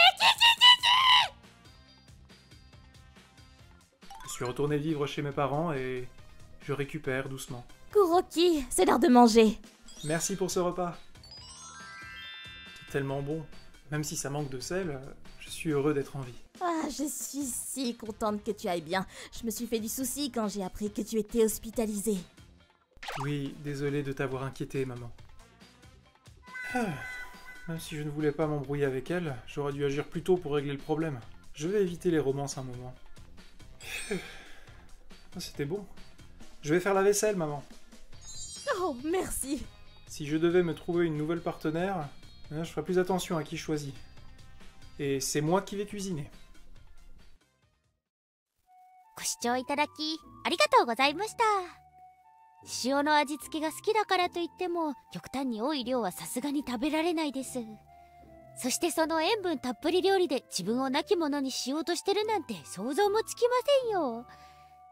Speaker 9: Je suis retourné vivre chez mes parents et je récupère doucement.
Speaker 11: Kuroki, c'est l'heure de manger.
Speaker 9: Merci pour ce repas. C'est tellement bon. Même si ça manque de sel, je suis heureux d'être en vie.
Speaker 11: Ah, je suis si contente que tu ailles bien. Je me suis fait du souci quand j'ai appris que tu étais hospitalisée.
Speaker 9: Oui, désolé de t'avoir inquiété, maman. Même si je ne voulais pas m'embrouiller avec elle, j'aurais dû agir plus tôt pour régler le problème. Je vais éviter les romances un moment. C'était bon. Je vais faire la vaisselle, maman.
Speaker 11: Oh, merci.
Speaker 9: Si je devais me trouver une nouvelle partenaire, je ferais plus attention à qui je choisis. Et c'est moi qui vais cuisiner.
Speaker 14: ご視聴いただきありがとうございました。塩の味付けが好きだからといっても極端に多い量はさすがに食べられないです。そしてその塩分たっぷり料理で自分を亡き者にしようとしてるなんて想像もつきませんよ。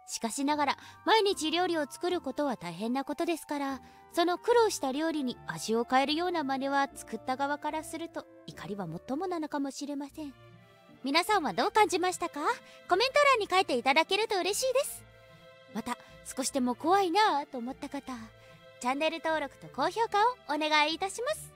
Speaker 14: しかしながら毎日料理を作ることは大変なことですから、その苦労した料理に味を変えるような真似は作った側からすると怒りはもっともなのかもしれません。皆さんはどう感じましたか？コメント欄に書いていただけると嬉しいです。また少しでも怖いなぁと思った方、チャンネル登録と高評価をお願いいたします。